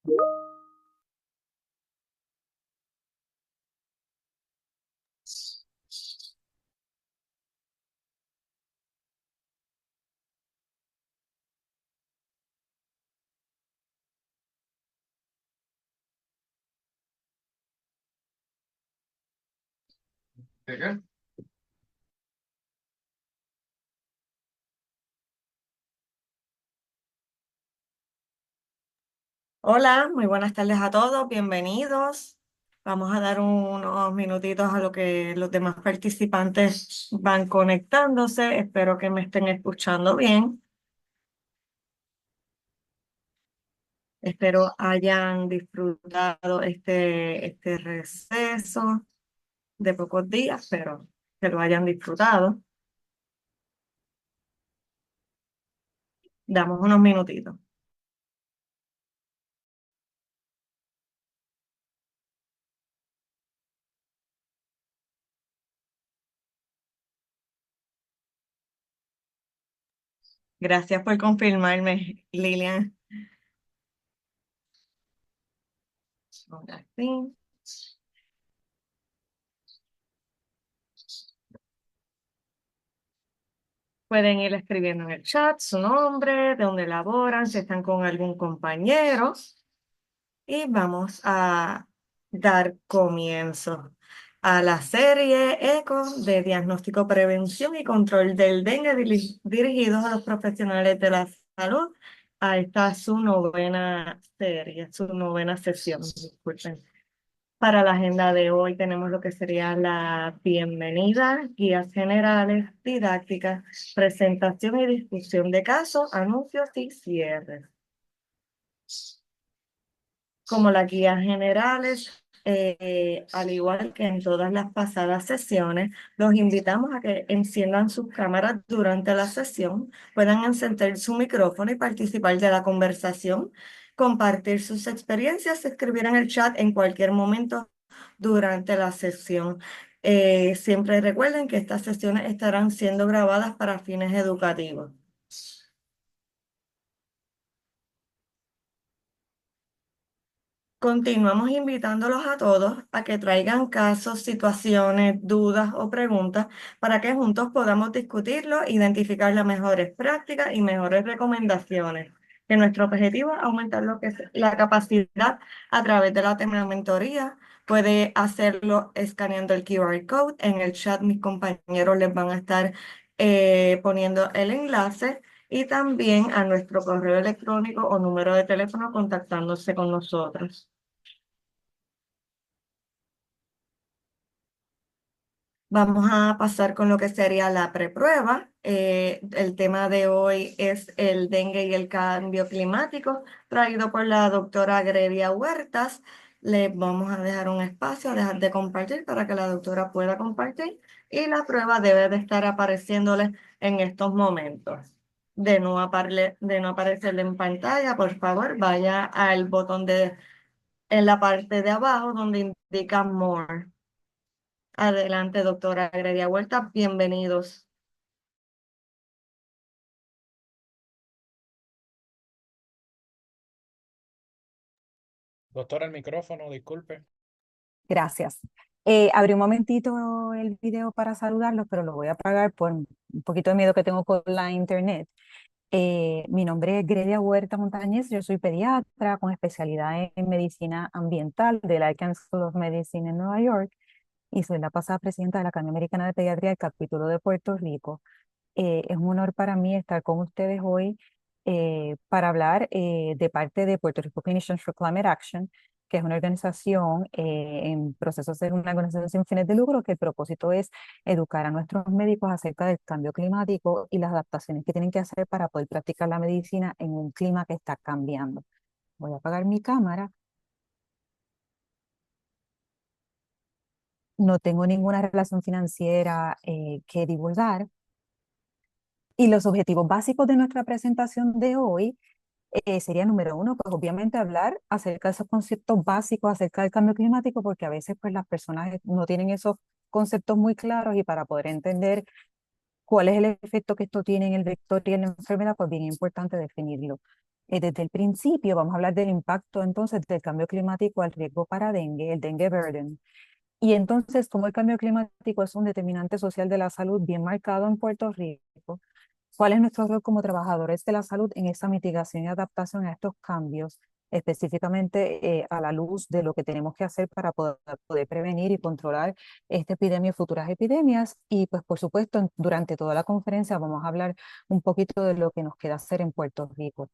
¿De qué? Hola, muy buenas tardes a todos, bienvenidos. Vamos a dar unos minutitos a lo que los demás participantes van conectándose. Espero que me estén escuchando bien. Espero hayan disfrutado este receso de pocos días, pero que lo hayan disfrutado. Damos unos minutitos. Gracias por confirmarme, Lilian. Ahora sí. Pueden ir escribiendo en el chat su nombre, de dónde laboran, si están con algún compañero. Y vamos a dar comienzo a la serie ECO de diagnóstico, prevención y control del dengue dirigidos a los profesionales de la salud. A esta es su novena serie, su novena sesión, disculpen. Para la agenda de hoy tenemos lo que sería la bienvenida, guías generales, didácticas, presentación y discusión de casos, anuncios y cierres. Como las guías generales, al igual que en todas las pasadas sesiones, los invitamos a que enciendan sus cámaras durante la sesión, puedan encender su micrófono y participar de la conversación, compartir sus experiencias, escribir en el chat en cualquier momento durante la sesión. Siempre recuerden que estas sesiones estarán siendo grabadas para fines educativos. Continuamos invitándolos a todos a que traigan casos, situaciones, dudas o preguntas para que juntos podamos discutirlo, identificar las mejores prácticas y mejores recomendaciones. Que nuestro objetivo es aumentar lo que es la capacidad a través de la mentoría. Puede hacerlo escaneando el QR code. En el chat mis compañeros les van a estar poniendo el enlace y también a nuestro correo electrónico o número de teléfono contactándose con nosotros. Vamos a pasar con lo que sería la preprueba. El tema de hoy es el dengue y el cambio climático, traído por la doctora Gredia Huertas. Le vamos a dejar un espacio, a dejar de compartir para que la doctora pueda compartir y la prueba debe de estar apareciéndole en estos momentos. De no aparecerle en pantalla, por favor, vaya al botón en la parte de abajo donde indica More. Adelante, doctora Gredia Huerta, bienvenidos. Doctora, el micrófono, disculpe. Gracias. Abrí un momentito el video para saludarlos, pero lo voy a apagar por un poquito de miedo que tengo con la internet. Mi nombre es Gredia Huerta Montañez, yo soy pediatra con especialidad en medicina ambiental de la Icahn School of Medicine en Nueva York y soy la pasada presidenta de la Academia Americana de Pediatría del capítulo de Puerto Rico. Es un honor para mí estar con ustedes hoy para hablar de parte de Puerto Rico Clinicians for Climate Action, que es una organización en proceso de ser una organización sin fines de lucro, que el propósito es educar a nuestros médicos acerca del cambio climático y las adaptaciones que tienen que hacer para poder practicar la medicina en un clima que está cambiando. Voy a apagar mi cámara. No tengo ninguna relación financiera que divulgar. Y los objetivos básicos de nuestra presentación de hoy sería número uno, pues obviamente hablar acerca de esos conceptos básicos acerca del cambio climático, porque a veces pues las personas no tienen esos conceptos muy claros y para poder entender cuál es el efecto que esto tiene en el vector y en la enfermedad, pues bien importante definirlo. Desde el principio vamos a hablar del impacto entonces del cambio climático al riesgo para dengue, el dengue burden. Y entonces, como el cambio climático es un determinante social de la salud bien marcado en Puerto Rico, ¿cuál es nuestro rol como trabajadores de la salud en esa mitigación y adaptación a estos cambios, específicamente a la luz de lo que tenemos que hacer para poder prevenir y controlar esta epidemia y futuras epidemias? Y pues por supuesto, durante toda la conferencia vamos a hablar un poquito de lo que nos queda hacer en Puerto Rico.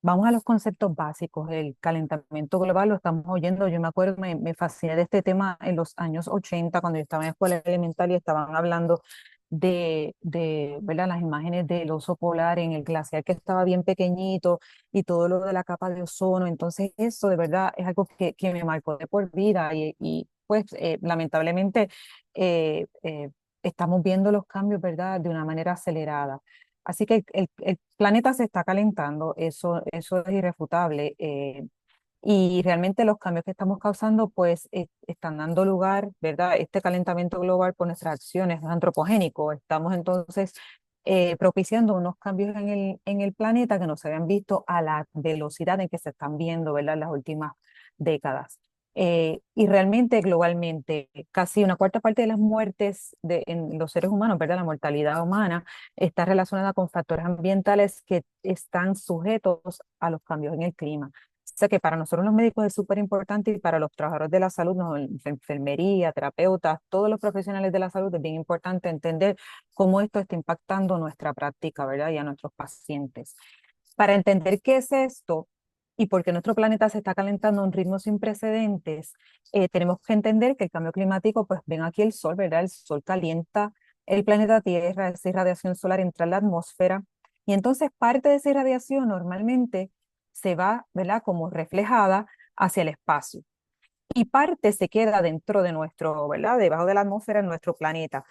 Vamos a los conceptos básicos. El calentamiento global lo estamos oyendo. Yo me acuerdo, me fasciné de este tema en los años 80 cuando yo estaba en escuela elemental y estaban hablando ¿verdad? Las imágenes del oso polar en el glaciar que estaba bien pequeñito y todo lo de la capa de ozono. Entonces eso de verdad es algo que me marcó de por vida y pues lamentablemente estamos viendo los cambios, ¿verdad? De una manera acelerada. Así que el planeta se está calentando, eso es irrefutable. Y realmente los cambios que estamos causando, pues, están dando lugar, ¿verdad? Este calentamiento global por nuestras acciones es antropogénico. Estamos entonces propiciando unos cambios en el planeta que no se habían visto a la velocidad en que se están viendo, ¿verdad? En las últimas décadas. Y realmente globalmente, casi una cuarta parte de las muertes en los seres humanos, ¿verdad? La mortalidad humana está relacionada con factores ambientales que están sujetos a los cambios en el clima. O sea que para nosotros los médicos es súper importante y para los trabajadores de la salud, enfermería, terapeutas, todos los profesionales de la salud es bien importante entender cómo esto está impactando nuestra práctica, ¿verdad? Y a nuestros pacientes. Para entender qué es esto y por qué nuestro planeta se está calentando a un ritmo sin precedentes, tenemos que entender que el cambio climático, pues ven aquí el sol, ¿verdad? El sol calienta el planeta Tierra, esa irradiación solar entra en la atmósfera y entonces parte de esa irradiación normalmente se va, ¿verdad? Como reflejada hacia el espacio y parte se queda dentro de nuestro, ¿verdad? Debajo de la atmósfera en nuestro planeta.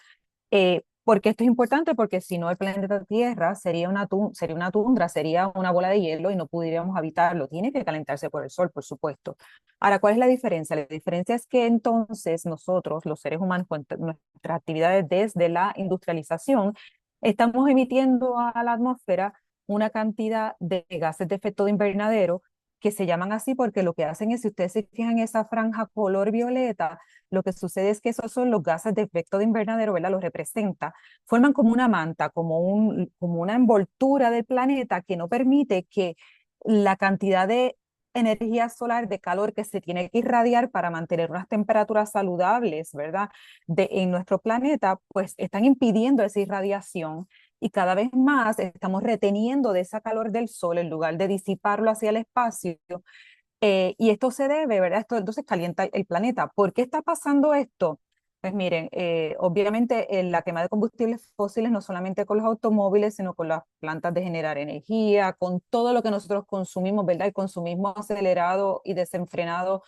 ¿Por qué esto es importante? Porque si no, el planeta Tierra sería una tundra, sería una bola de hielo y no pudiéramos habitarlo. Tiene que calentarse por el sol, por supuesto. Ahora, ¿cuál es la diferencia? La diferencia es que entonces nosotros, los seres humanos, con nuestras actividades desde la industrialización, estamos emitiendo a la atmósfera una cantidad de gases de efecto de invernadero que se llaman así porque lo que hacen es, si ustedes se fijan en esa franja color violeta, lo que sucede es que esos son los gases de efecto de invernadero, ¿verdad? Los representa, forman como una manta, como una envoltura del planeta que no permite que la cantidad de energía solar, de calor que se tiene que irradiar para mantener unas temperaturas saludables, ¿verdad? En nuestro planeta, pues están impidiendo esa irradiación y cada vez más estamos reteniendo de esa calor del sol en lugar de disiparlo hacia el espacio. Y esto se debe, ¿verdad? Esto entonces calienta el planeta. ¿Por qué está pasando esto? Pues miren, obviamente la quema de combustibles fósiles no solamente con los automóviles, sino con las plantas de generar energía, con todo lo que nosotros consumimos, ¿verdad? El consumismo acelerado y desenfrenado,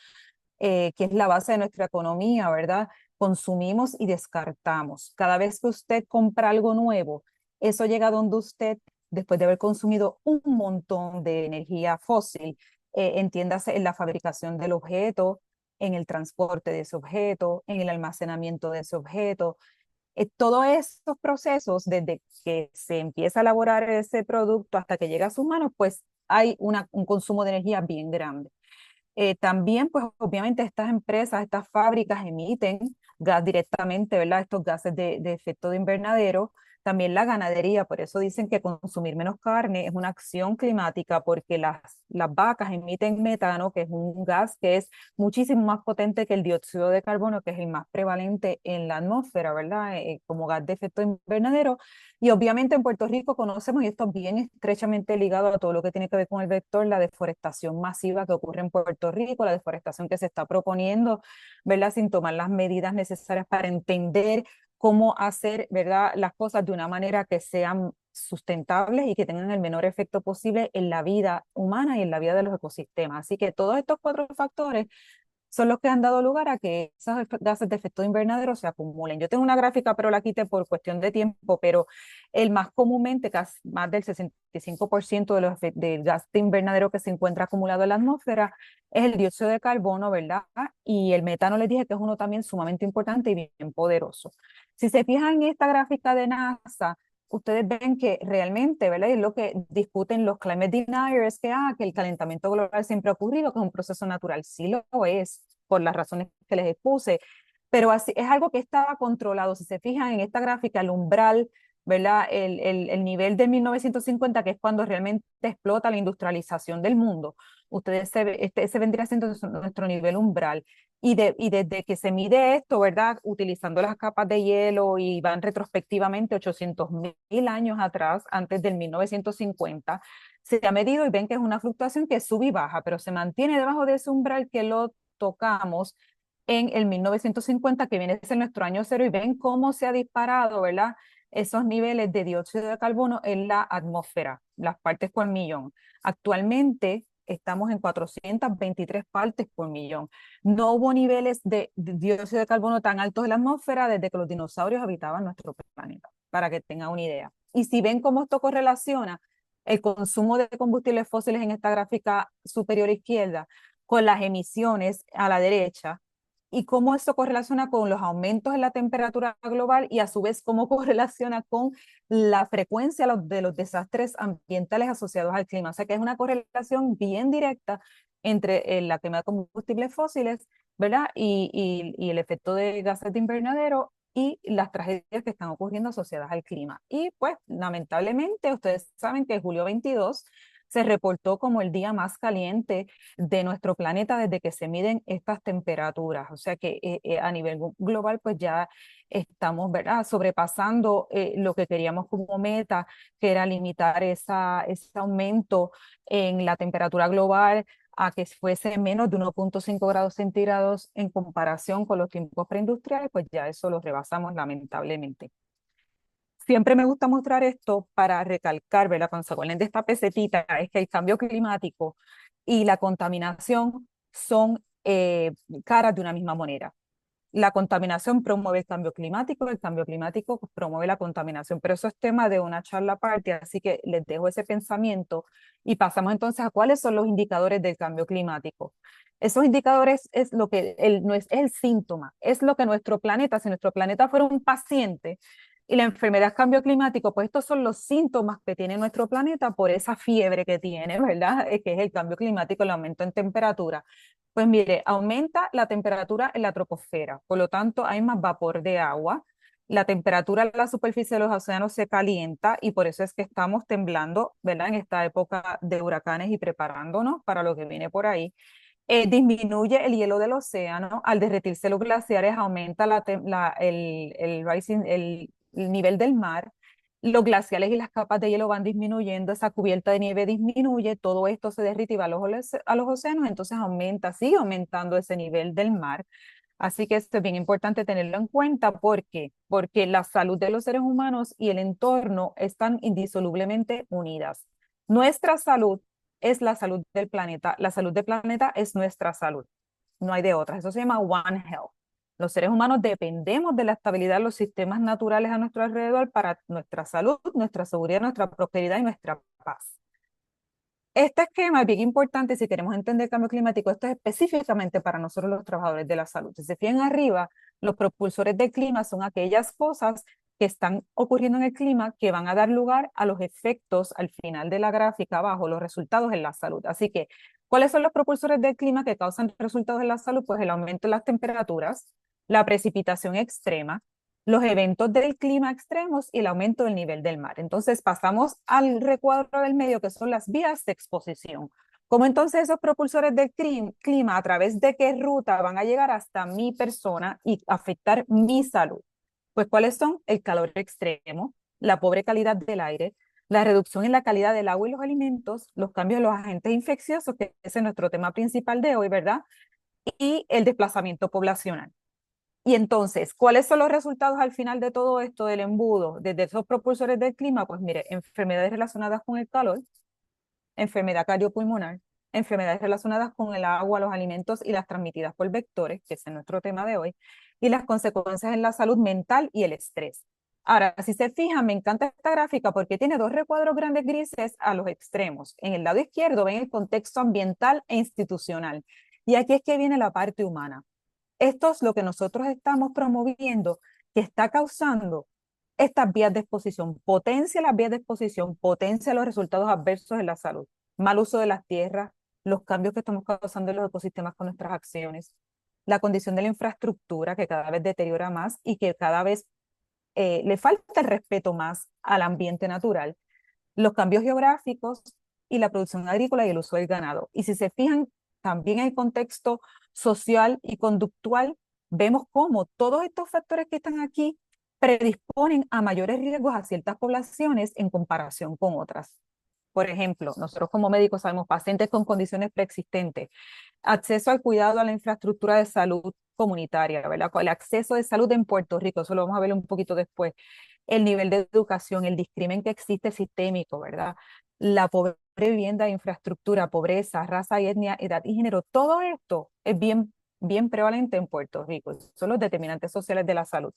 que es la base de nuestra economía, ¿verdad? Consumimos y descartamos. Cada vez que usted compra algo nuevo, eso llega donde usted, después de haber consumido un montón de energía fósil, entiéndase en la fabricación del objeto, en el transporte de ese objeto, en el almacenamiento de ese objeto. Todos estos procesos, desde que se empieza a elaborar ese producto hasta que llega a sus manos, pues hay un consumo de energía bien grande. También, pues obviamente estas empresas, estas fábricas emiten gas directamente, ¿verdad? Estos gases de efecto de invernadero. También la ganadería, por eso dicen que consumir menos carne es una acción climática, porque las vacas emiten metano, que es un gas que es muchísimo más potente que el dióxido de carbono, que es el más prevalente en la atmósfera, ¿verdad? Como gas de efecto invernadero. Y obviamente en Puerto Rico conocemos, y esto es bien estrechamente ligado a todo lo que tiene que ver con el vector, la deforestación masiva que ocurre en Puerto Rico, la deforestación que se está proponiendo, ¿verdad? Sin tomar las medidas necesarias para entender cómo hacer, ¿verdad? Las cosas de una manera que sean sustentables y que tengan el menor efecto posible en la vida humana y en la vida de los ecosistemas. Así que todos estos cuatro factores son los que han dado lugar a que esos gases de efecto invernadero se acumulen. Yo tengo una gráfica, pero la quité por cuestión de tiempo, pero el más comúnmente, casi más del 65% del gas de invernadero que se encuentra acumulado en la atmósfera es el dióxido de carbono, ¿verdad? Y el metano les dije que es uno también sumamente importante y bien poderoso. Si se fijan en esta gráfica de NASA, ustedes ven que realmente, ¿verdad? Y es lo que discuten los climate deniers, que el calentamiento global siempre ha ocurrido, que es un proceso natural. Sí lo es, por las razones que les expuse, pero así, es algo que estaba controlado. Si se fijan en esta gráfica, el umbral, ¿verdad? El nivel de 1950, que es cuando realmente explota la industrialización del mundo, ustedes ese vendría siendo nuestro nivel umbral. Y desde que se mide esto, ¿verdad? Utilizando las capas de hielo y van retrospectivamente 800.000 años atrás, antes del 1950, se ha medido y ven que es una fluctuación que sube y baja, pero se mantiene debajo de ese umbral que lo tocamos en el 1950, que viene a ser nuestro año cero, y ven cómo se ha disparado, ¿verdad? Esos niveles de dióxido de carbono en la atmósfera, las partes por millón. Actualmente estamos en 423 partes por millón. No hubo niveles de dióxido de carbono tan altos en la atmósfera desde que los dinosaurios habitaban nuestro planeta, para que tengan una idea. Y si ven cómo esto correlaciona el consumo de combustibles fósiles en esta gráfica superior izquierda con las emisiones a la derecha, y cómo esto correlaciona con los aumentos en la temperatura global y a su vez cómo correlaciona con la frecuencia de los desastres ambientales asociados al clima. O sea que es una correlación bien directa entre la quema de combustibles fósiles, ¿verdad? Y el efecto de gases de invernadero y las tragedias que están ocurriendo asociadas al clima. Y pues lamentablemente ustedes saben que julio 22 se reportó como el día más caliente de nuestro planeta desde que se miden estas temperaturas. O sea que a nivel global pues ya estamos, ¿verdad? Sobrepasando lo que queríamos como meta, que era limitar ese aumento en la temperatura global a que fuese menos de 1,5 grados centígrados en comparación con los tiempos preindustriales, pues ya eso lo rebasamos lamentablemente. Siempre me gusta mostrar esto para recalcar, ¿verdad? Cuando se acuerden de esta pesetita, es que el cambio climático y la contaminación son caras de una misma moneda. La contaminación promueve el cambio climático promueve la contaminación, pero eso es tema de una charla aparte, así que les dejo ese pensamiento y pasamos entonces a cuáles son los indicadores del cambio climático. Esos indicadores es lo que no es el síntoma, es lo que nuestro planeta, si nuestro planeta fuera un paciente y la enfermedad es cambio climático, pues estos son los síntomas que tiene nuestro planeta por esa fiebre que tiene, ¿verdad? Que es el cambio climático, el aumento en temperatura. Pues mire, aumenta la temperatura en la troposfera, por lo tanto hay más vapor de agua, la temperatura en la superficie de los océanos se calienta y por eso es que estamos temblando, ¿verdad? En esta época de huracanes y preparándonos para lo que viene por ahí. Disminuye el hielo del océano, al derretirse los glaciares aumenta el nivel del mar, los glaciales y las capas de hielo van disminuyendo, esa cubierta de nieve disminuye, todo esto se derrite y va a los océanos, entonces sigue aumentando ese nivel del mar. Así que esto es bien importante tenerlo en cuenta. ¿Por qué? Porque la salud de los seres humanos y el entorno están indisolublemente unidas. Nuestra salud es la salud del planeta. La salud del planeta es nuestra salud. No hay de otra. Eso se llama One Health. Los seres humanos dependemos de la estabilidad de los sistemas naturales a nuestro alrededor para nuestra salud, nuestra seguridad, nuestra prosperidad y nuestra paz. Este esquema es bien importante si queremos entender el cambio climático. Esto es específicamente para nosotros los trabajadores de la salud. Si se fijan arriba, los propulsores del clima son aquellas cosas que están ocurriendo en el clima que van a dar lugar a los efectos al final de la gráfica abajo, los resultados en la salud. Así que, ¿cuáles son los propulsores del clima que causan resultados en la salud? Pues el aumento de las temperaturas, la precipitación extrema, los eventos del clima extremos y el aumento del nivel del mar. Entonces pasamos al recuadro del medio, que son las vías de exposición. ¿Cómo entonces esos propulsores del clima, a través de qué ruta van a llegar hasta mi persona y afectar mi salud? Pues ¿cuáles son? El calor extremo, la pobre calidad del aire, la reducción en la calidad del agua y los alimentos, los cambios en los agentes infecciosos, que ese es nuestro tema principal de hoy, ¿verdad? Y el desplazamiento poblacional. Y entonces, ¿cuáles son los resultados al final de todo esto del embudo, desde esos propulsores del clima? Pues mire, enfermedades relacionadas con el calor, enfermedad cardiopulmonar, enfermedades relacionadas con el agua, los alimentos y las transmitidas por vectores, que es nuestro tema de hoy, y las consecuencias en la salud mental y el estrés. Ahora, si se fijan, me encanta esta gráfica porque tiene dos recuadros grandes grises a los extremos. En el lado izquierdo ven el contexto ambiental e institucional. Y aquí es que viene la parte humana. Esto es lo que nosotros estamos promoviendo, que está causando estas vías de exposición, potencia las vías de exposición, potencia los resultados adversos en la salud, mal uso de las tierras, los cambios que estamos causando en los ecosistemas con nuestras acciones, la condición de la infraestructura que cada vez deteriora más y que cada vez le falta el respeto más al ambiente natural, los cambios geográficos y la producción agrícola y el uso del ganado. Y si se fijan, también en el contexto social y conductual, vemos cómo todos estos factores que están aquí predisponen a mayores riesgos a ciertas poblaciones en comparación con otras. Por ejemplo, nosotros como médicos sabemos pacientes con condiciones preexistentes, acceso al cuidado a la infraestructura de salud comunitaria, ¿verdad? El acceso de salud en Puerto Rico, eso lo vamos a ver un poquito después, el nivel de educación, el discrimen que existe sistémico, ¿verdad? La pobre vivienda, infraestructura, pobreza, raza y etnia, edad y género, todo esto es bien prevalente en Puerto Rico, son los determinantes sociales de la salud.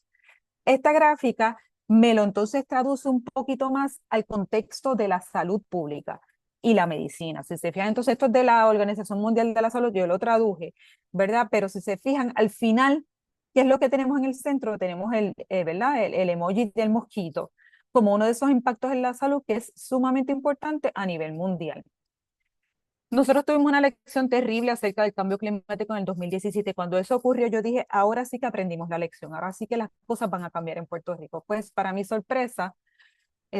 Esta gráfica me lo entonces traduce un poquito más al contexto de la salud pública y la medicina. Si se fijan, entonces esto es de la Organización Mundial de la Salud, yo lo traduje, ¿verdad? Pero si se fijan, al final, ¿qué es lo que tenemos en el centro? Tenemos ¿verdad? El emoji del mosquito como uno de esos impactos en la salud que es sumamente importante a nivel mundial. Nosotros tuvimos una lección terrible acerca del cambio climático en el 2017. Cuando eso ocurrió, yo dije, ahora sí que aprendimos la lección, ahora sí que las cosas van a cambiar en Puerto Rico. Pues para mi sorpresa,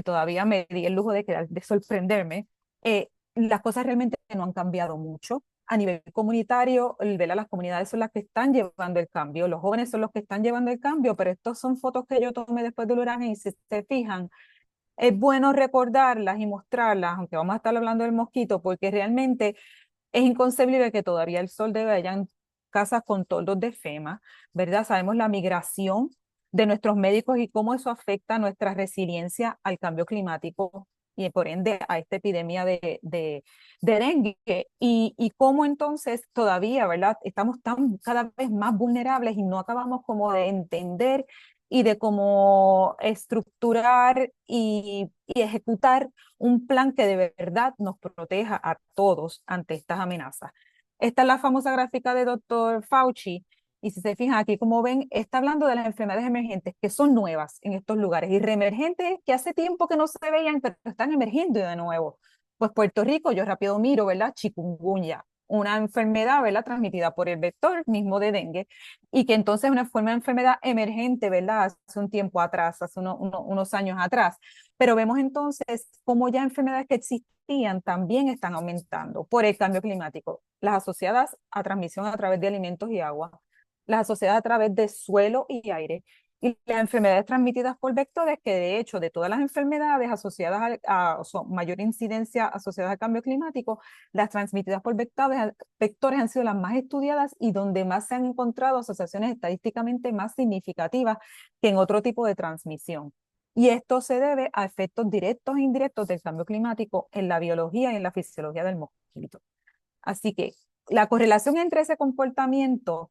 todavía me di el lujo de sorprenderme, las cosas realmente no han cambiado mucho. A nivel comunitario, las comunidades son las que están llevando el cambio, los jóvenes son los que están llevando el cambio, pero estas son fotos que yo tomé después del huracán y si se fijan, es bueno recordarlas y mostrarlas, aunque vamos a estar hablando del mosquito, porque realmente es inconcebible que todavía el sol de hayan casas con toldos de FEMA, ¿verdad? Sabemos la migración de nuestros médicos y cómo eso afecta nuestra resiliencia al cambio climático y por ende a esta epidemia de dengue y cómo entonces todavía, ¿verdad? Estamos cada vez más vulnerables y no acabamos como de entender y de cómo estructurar y ejecutar un plan que de verdad nos proteja a todos ante estas amenazas. Esta es la famosa gráfica de Dr. Fauci, y si se fijan aquí, como ven, está hablando de las enfermedades emergentes que son nuevas en estos lugares y reemergentes que hace tiempo que no se veían, pero están emergiendo de nuevo. Pues Puerto Rico, yo rápido miro, ¿verdad? Chikungunya, una enfermedad, ¿verdad? Transmitida por el vector mismo de dengue y que entonces es una forma de enfermedad emergente, ¿verdad? Hace un tiempo atrás, hace unos años atrás. Pero vemos entonces cómo ya enfermedades que existían también están aumentando por el cambio climático, las asociadas a transmisión a través de alimentos y agua, las asociadas a través de suelo y aire, y las enfermedades transmitidas por vectores, que de hecho de todas las enfermedades asociadas o sea, mayor incidencia asociadas al cambio climático, las transmitidas por vectores han sido las más estudiadas y donde más se han encontrado asociaciones estadísticamente más significativas que en otro tipo de transmisión. Y esto se debe a efectos directos e indirectos del cambio climático en la biología y en la fisiología del mosquito. Así que la correlación entre ese comportamiento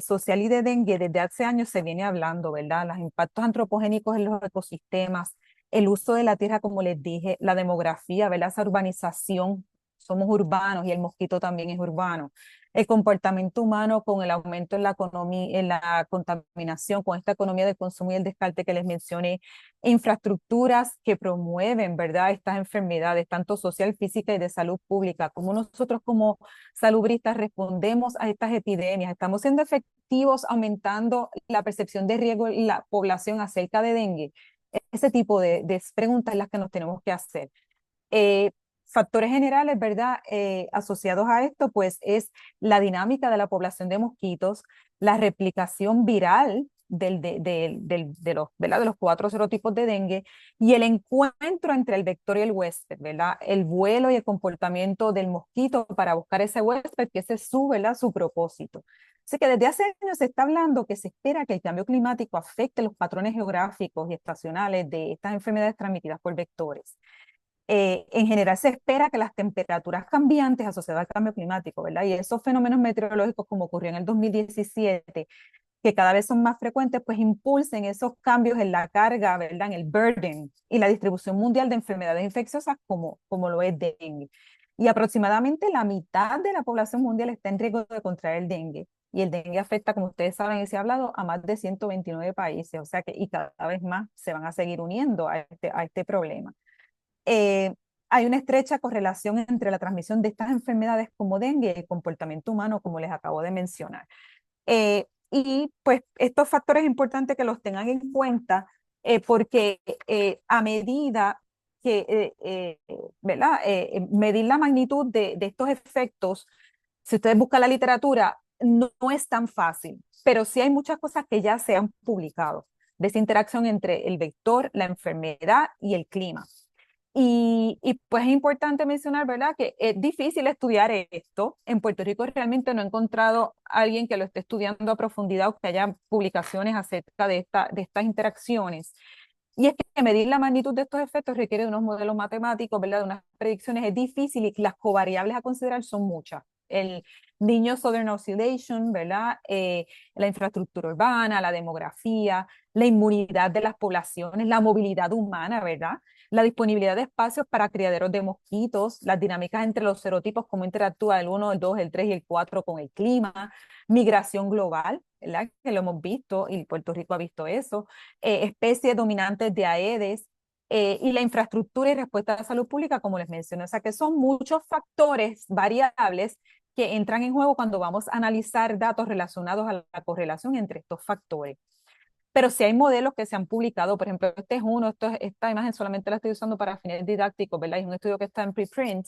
social y de dengue desde hace años se viene hablando, ¿verdad? Los impactos antropogénicos en los ecosistemas, el uso de la tierra, como les dije, la demografía, ¿verdad? Esa urbanización, somos urbanos y el mosquito también es urbano. El comportamiento humano con el aumento en la economía, en la contaminación, con esta economía del consumo y el descarte que les mencioné, infraestructuras que promueven, ¿verdad? Estas enfermedades, tanto social, física y de salud pública, como nosotros como salubristas respondemos a estas epidemias, estamos siendo efectivos aumentando la percepción de riesgo en la población acerca de dengue. Ese tipo de preguntas es las que nos tenemos que hacer. Factores generales, ¿verdad? Asociados a esto, pues es la dinámica de la población de mosquitos, la replicación viral ¿verdad? De los 4 serotipos de dengue y el encuentro entre el vector y el huésped, ¿verdad? El vuelo y el comportamiento del mosquito para buscar ese huésped, que ese es ¿verdad? Su propósito. Así que desde hace años se está hablando que se espera que el cambio climático afecte los patrones geográficos y estacionales de estas enfermedades transmitidas por vectores. En general se espera que las temperaturas cambiantes asociadas al cambio climático, ¿verdad? Y esos fenómenos meteorológicos como ocurrió en el 2017, que cada vez son más frecuentes, pues impulsen esos cambios en la carga, ¿verdad? En el burden y la distribución mundial de enfermedades infecciosas como lo es dengue. Y aproximadamente la mitad de la población mundial está en riesgo de contraer el dengue. Y el dengue afecta, como ustedes saben y se ha hablado, a más de 129 países, o sea que y cada vez más se van a seguir uniendo a este problema. Eh, Hay una estrecha correlación entre la transmisión de estas enfermedades como dengue y el comportamiento humano, como les acabo de mencionar. Y pues estos factores es importante que los tengan en cuenta porque a medida que, ¿verdad? Medir la magnitud de estos efectos, si ustedes buscan la literatura, no es tan fácil, pero sí hay muchas cosas que ya se han publicado de esa interacción entre el vector, la enfermedad y el clima. Pues es importante mencionar, ¿verdad?, que es difícil estudiar esto. En Puerto Rico realmente no he encontrado a alguien que lo esté estudiando a profundidad o que haya publicaciones acerca de estas interacciones. Y es que medir la magnitud de estos efectos requiere de unos modelos matemáticos, ¿verdad?, de unas predicciones. Es difícil y las covariables a considerar son muchas. El niño Southern Oscillation, ¿verdad? La infraestructura urbana, la demografía, la inmunidad de las poblaciones, la movilidad humana, ¿verdad? La disponibilidad de espacios para criaderos de mosquitos, las dinámicas entre los serotipos, cómo interactúa el 1, el 2, el 3 y el 4 con el clima, migración global, ¿verdad? Que lo hemos visto y Puerto Rico ha visto eso, especies dominantes de Aedes, y la infraestructura y respuesta a la salud pública, como les mencioné. O sea que son muchos factores variables que entran en juego cuando vamos a analizar datos relacionados a la correlación entre estos factores. Pero sí hay modelos que se han publicado, por ejemplo, este es uno, esta imagen solamente la estoy usando para fines didácticos, ¿verdad? Es un estudio que está en preprint,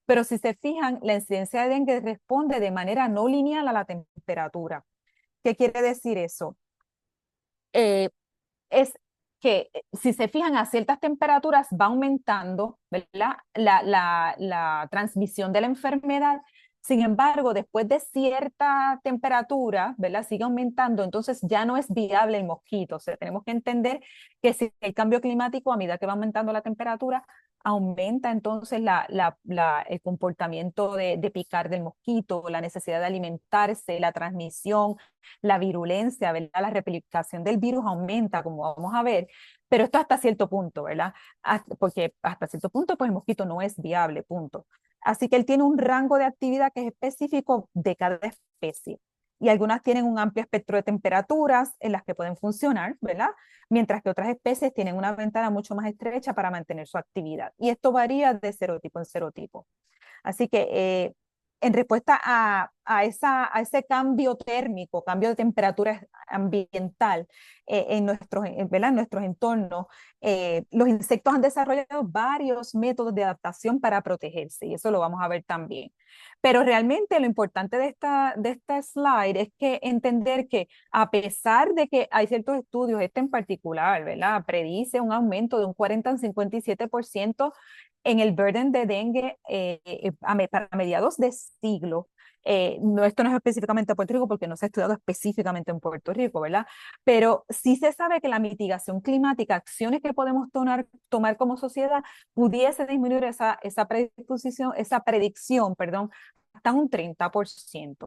pero si se fijan, la incidencia de dengue responde de manera no lineal a la temperatura. ¿Qué quiere decir eso? Es que si se fijan a ciertas temperaturas va aumentando, ¿verdad?, la transmisión de la enfermedad. Sin embargo, después de cierta temperatura, ¿verdad?, sigue aumentando, entonces ya no es viable el mosquito. O sea, tenemos que entender que si el cambio climático, a medida que va aumentando la temperatura, aumenta entonces el comportamiento de picar del mosquito, la necesidad de alimentarse, la transmisión, la virulencia, ¿verdad? La replicación del virus aumenta, como vamos a ver, pero esto hasta cierto punto, ¿verdad? Porque hasta cierto punto, pues el mosquito no es viable, punto. Así que él tiene un rango de actividad que es específico de cada especie. Y algunas tienen un amplio espectro de temperaturas en las que pueden funcionar, ¿verdad? Mientras que otras especies tienen una ventana mucho más estrecha para mantener su actividad. Y esto varía de serotipo en serotipo. Así que en respuesta a ese cambio térmico, cambio de temperatura ambiental ¿verdad?, en nuestros entornos, los insectos han desarrollado varios métodos de adaptación para protegerse y eso lo vamos a ver también. Pero realmente lo importante de esta slide es que entender que a pesar de que hay ciertos estudios, este en particular, ¿verdad?, predice un aumento de un 40 al 57% en el burden de dengue para mediados de siglo. No, esto no es específicamente en Puerto Rico porque no se ha estudiado específicamente en Puerto Rico, ¿verdad? Pero sí se sabe que la mitigación climática, acciones que podemos tomar como sociedad, pudiese disminuir esa predicción, perdón, hasta un 30%.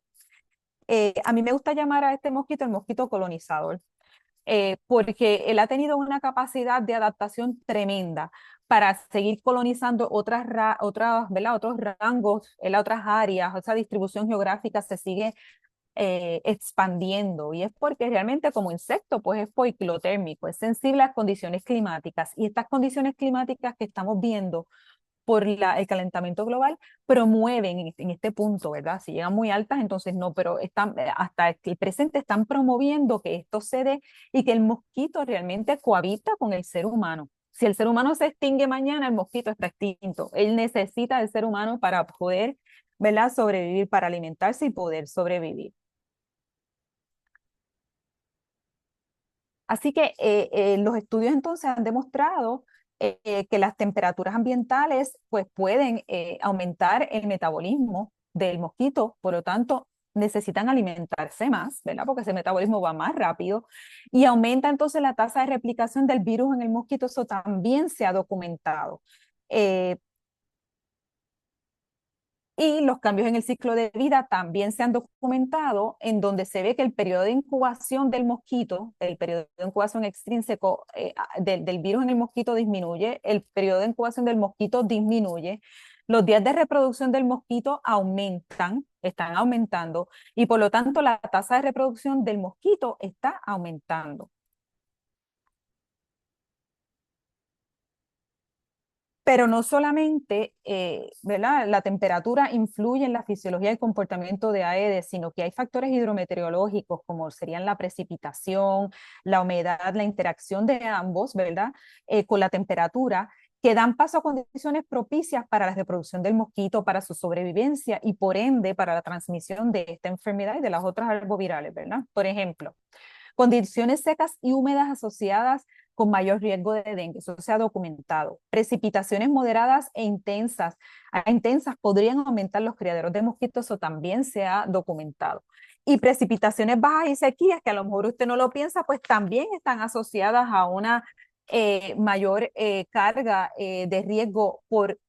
A mí me gusta llamar a este mosquito el mosquito colonizador, porque él ha tenido una capacidad de adaptación tremenda para seguir colonizando ¿verdad?, otros rangos, en otras áreas, esa distribución geográfica se sigue expandiendo y es porque realmente como insecto pues es poikilotérmico, es sensible a condiciones climáticas y estas condiciones climáticas que estamos viendo por el calentamiento global promueven en este punto, ¿verdad? Si llegan muy altas, entonces no, pero hasta el presente están promoviendo que esto se dé y que el mosquito realmente cohabita con el ser humano. Si el ser humano se extingue mañana, el mosquito está extinto. Él necesita del ser humano para poder, ¿verdad?, sobrevivir, para alimentarse y poder sobrevivir. Así que los estudios entonces han demostrado que las temperaturas ambientales pues, pueden aumentar el metabolismo del mosquito, por lo tanto necesitan alimentarse más, ¿verdad? Porque ese metabolismo va más rápido y aumenta entonces la tasa de replicación del virus en el mosquito, eso también se ha documentado. Y los cambios en el ciclo de vida también se han documentado, en donde se ve que el periodo de incubación del mosquito, el periodo de incubación extrínseco del virus en el mosquito disminuye, el periodo de incubación del mosquito disminuye, los días de reproducción del mosquito aumentan, están aumentando y por lo tanto la tasa de reproducción del mosquito está aumentando. Pero no solamente, ¿verdad? La temperatura influye en la fisiología y comportamiento de Aedes, sino que hay factores hidrometeorológicos como serían la precipitación, la humedad, la interacción de ambos, ¿verdad? Con la temperatura, que dan paso a condiciones propicias para la reproducción del mosquito, para su sobrevivencia y por ende para la transmisión de esta enfermedad y de las otras arbovirales, ¿verdad? Por ejemplo, condiciones secas y húmedas asociadas con mayor riesgo de dengue, eso se ha documentado. Precipitaciones moderadas e intensas podrían aumentar los criaderos de mosquitos, eso también se ha documentado. Y precipitaciones bajas y sequías, que a lo mejor usted no lo piensa, pues también están asociadas a una mayor carga de riesgo por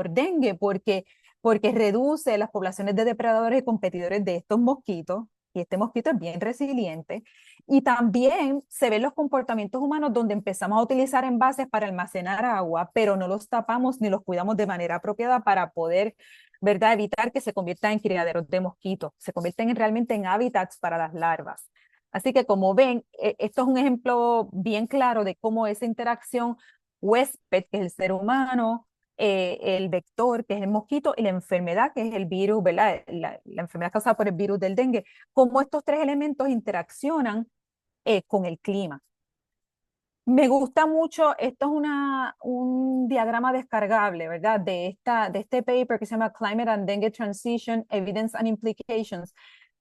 dengue, porque reduce las poblaciones de depredadores y competidores de estos mosquitos, y este mosquito es bien resiliente. Y también se ven los comportamientos humanos donde empezamos a utilizar envases para almacenar agua, pero no los tapamos ni los cuidamos de manera apropiada para poder, ¿verdad?, evitar que se conviertan en criaderos de mosquitos, se convierten realmente en hábitats para las larvas. Así que como ven, esto es un ejemplo bien claro de cómo esa interacción huésped, que es el ser humano, el vector, que es el mosquito, y la enfermedad, que es el virus, ¿verdad? La enfermedad causada por el virus del dengue, cómo estos tres elementos interaccionan con el clima. Me gusta mucho, esto es un diagrama descargable, ¿verdad? De este paper que se llama Climate and Dengue Transition, Evidence and Implications.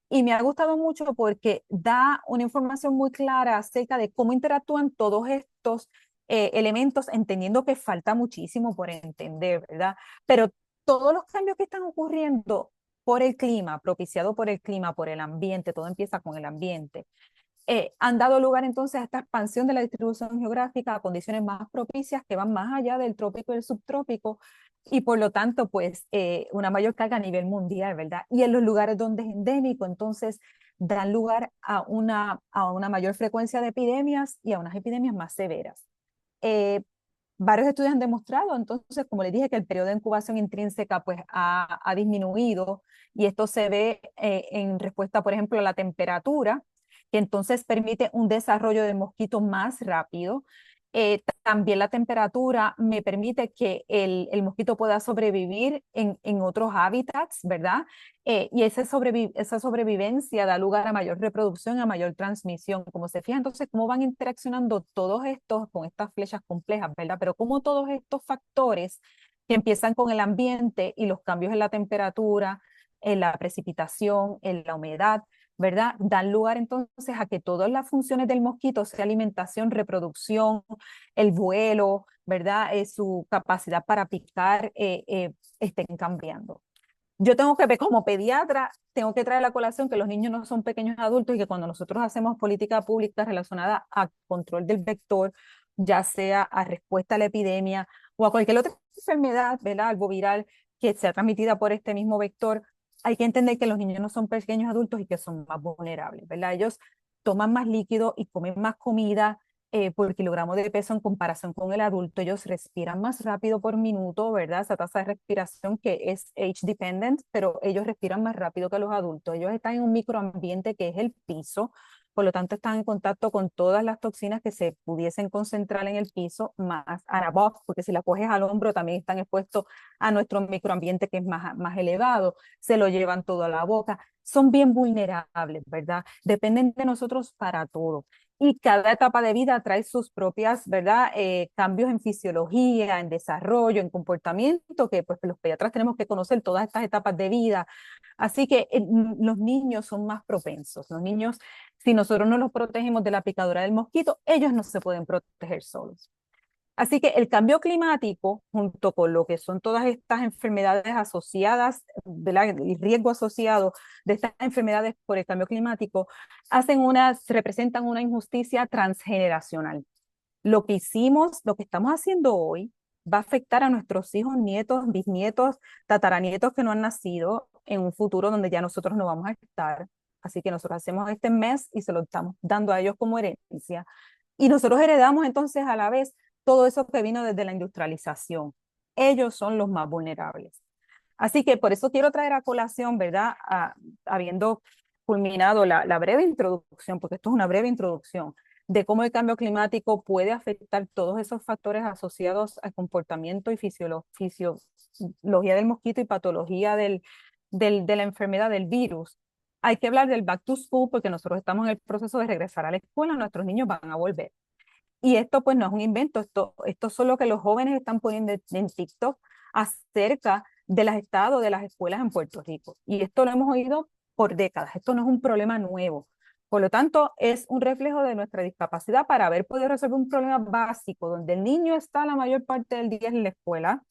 Y me ha gustado mucho porque da una información muy clara acerca de cómo interactúan todos estos elementos, entendiendo que falta muchísimo por entender, ¿verdad? Pero todos los cambios que están ocurriendo por el clima, propiciado por el clima, por el ambiente, todo empieza con el ambiente, han dado lugar entonces a esta expansión de la distribución geográfica a condiciones más propicias que van más allá del trópico y el subtrópico y por lo tanto pues una mayor carga a nivel mundial, ¿verdad? Y en los lugares donde es endémico entonces dan lugar a una mayor frecuencia de epidemias y a unas epidemias más severas. Varios estudios han demostrado, entonces, como les dije, que el periodo de incubación intrínseca pues ha disminuido y esto se ve en respuesta, por ejemplo, a la temperatura, que entonces permite un desarrollo del mosquito más rápido. También la temperatura me permite que el mosquito pueda sobrevivir en otros hábitats, ¿verdad? Y esa sobrevivencia da lugar a mayor reproducción, a mayor transmisión. Como se fija, entonces, cómo van interaccionando todos estos con estas flechas complejas, ¿verdad? Pero cómo todos estos factores que empiezan con el ambiente y los cambios en la temperatura, en la precipitación, en la humedad, ¿verdad? Dan lugar entonces a que todas las funciones del mosquito, sea alimentación, reproducción, el vuelo, ¿verdad? Su capacidad para picar, estén cambiando. Yo tengo que ver como pediatra, tengo que traer la colación que los niños no son pequeños adultos y que cuando nosotros hacemos política pública relacionada a control del vector, ya sea a respuesta a la epidemia o a cualquier otra enfermedad, ¿verdad?, algo viral que sea transmitida por este mismo vector, hay que entender que los niños no son pequeños adultos y que son más vulnerables, ¿verdad? Ellos toman más líquido y comen más comida por kilogramo de peso en comparación con el adulto. Ellos respiran más rápido por minuto, ¿verdad? Esa tasa de respiración que es age dependent, pero ellos respiran más rápido que los adultos. Ellos están en un microambiente que es el piso, por lo tanto están en contacto con todas las toxinas que se pudiesen concentrar en el piso, más anabólicos, porque si la coges al hombro también están expuestos a nuestro microambiente que es más elevado, se lo llevan todo a la boca, son bien vulnerables, ¿verdad? Dependen de nosotros para todo. Y cada etapa de vida trae sus propias, ¿verdad? Cambios en fisiología, en desarrollo, en comportamiento, que pues los pediatras tenemos que conocer todas estas etapas de vida. Así que los niños son más propensos. Los niños, si nosotros no los protegemos de la picadura del mosquito, ellos no se pueden proteger solos. Así que el cambio climático, junto con lo que son todas estas enfermedades asociadas, ¿verdad?, el riesgo asociado de estas enfermedades por el cambio climático, representan una injusticia transgeneracional. Lo que hicimos, lo que estamos haciendo hoy, va a afectar a nuestros hijos, nietos, bisnietos, tataranietos que no han nacido en un futuro donde ya nosotros no vamos a estar. Así que nosotros hacemos este mes y se lo estamos dando a ellos como herencia. Y nosotros heredamos entonces a la vez todo eso que vino desde la industrialización. Ellos son los más vulnerables. Así que por eso quiero traer a colación, ¿verdad? Habiendo culminado la breve introducción, porque esto es una breve introducción, de cómo el cambio climático puede afectar todos esos factores asociados al comportamiento y fisiología del mosquito y patología de la enfermedad del virus. Hay que hablar del back to school porque nosotros estamos en el proceso de regresar a la escuela, nuestros niños van a volver. Y esto pues no es un invento, esto es lo que los jóvenes están poniendo en TikTok acerca del estado de las escuelas en Puerto Rico. Y esto lo hemos oído por décadas, esto no es un problema nuevo. Por lo tanto, es un reflejo de nuestra discapacidad para haber podido resolver un problema básico, donde el niño está la mayor parte del día en la escuela.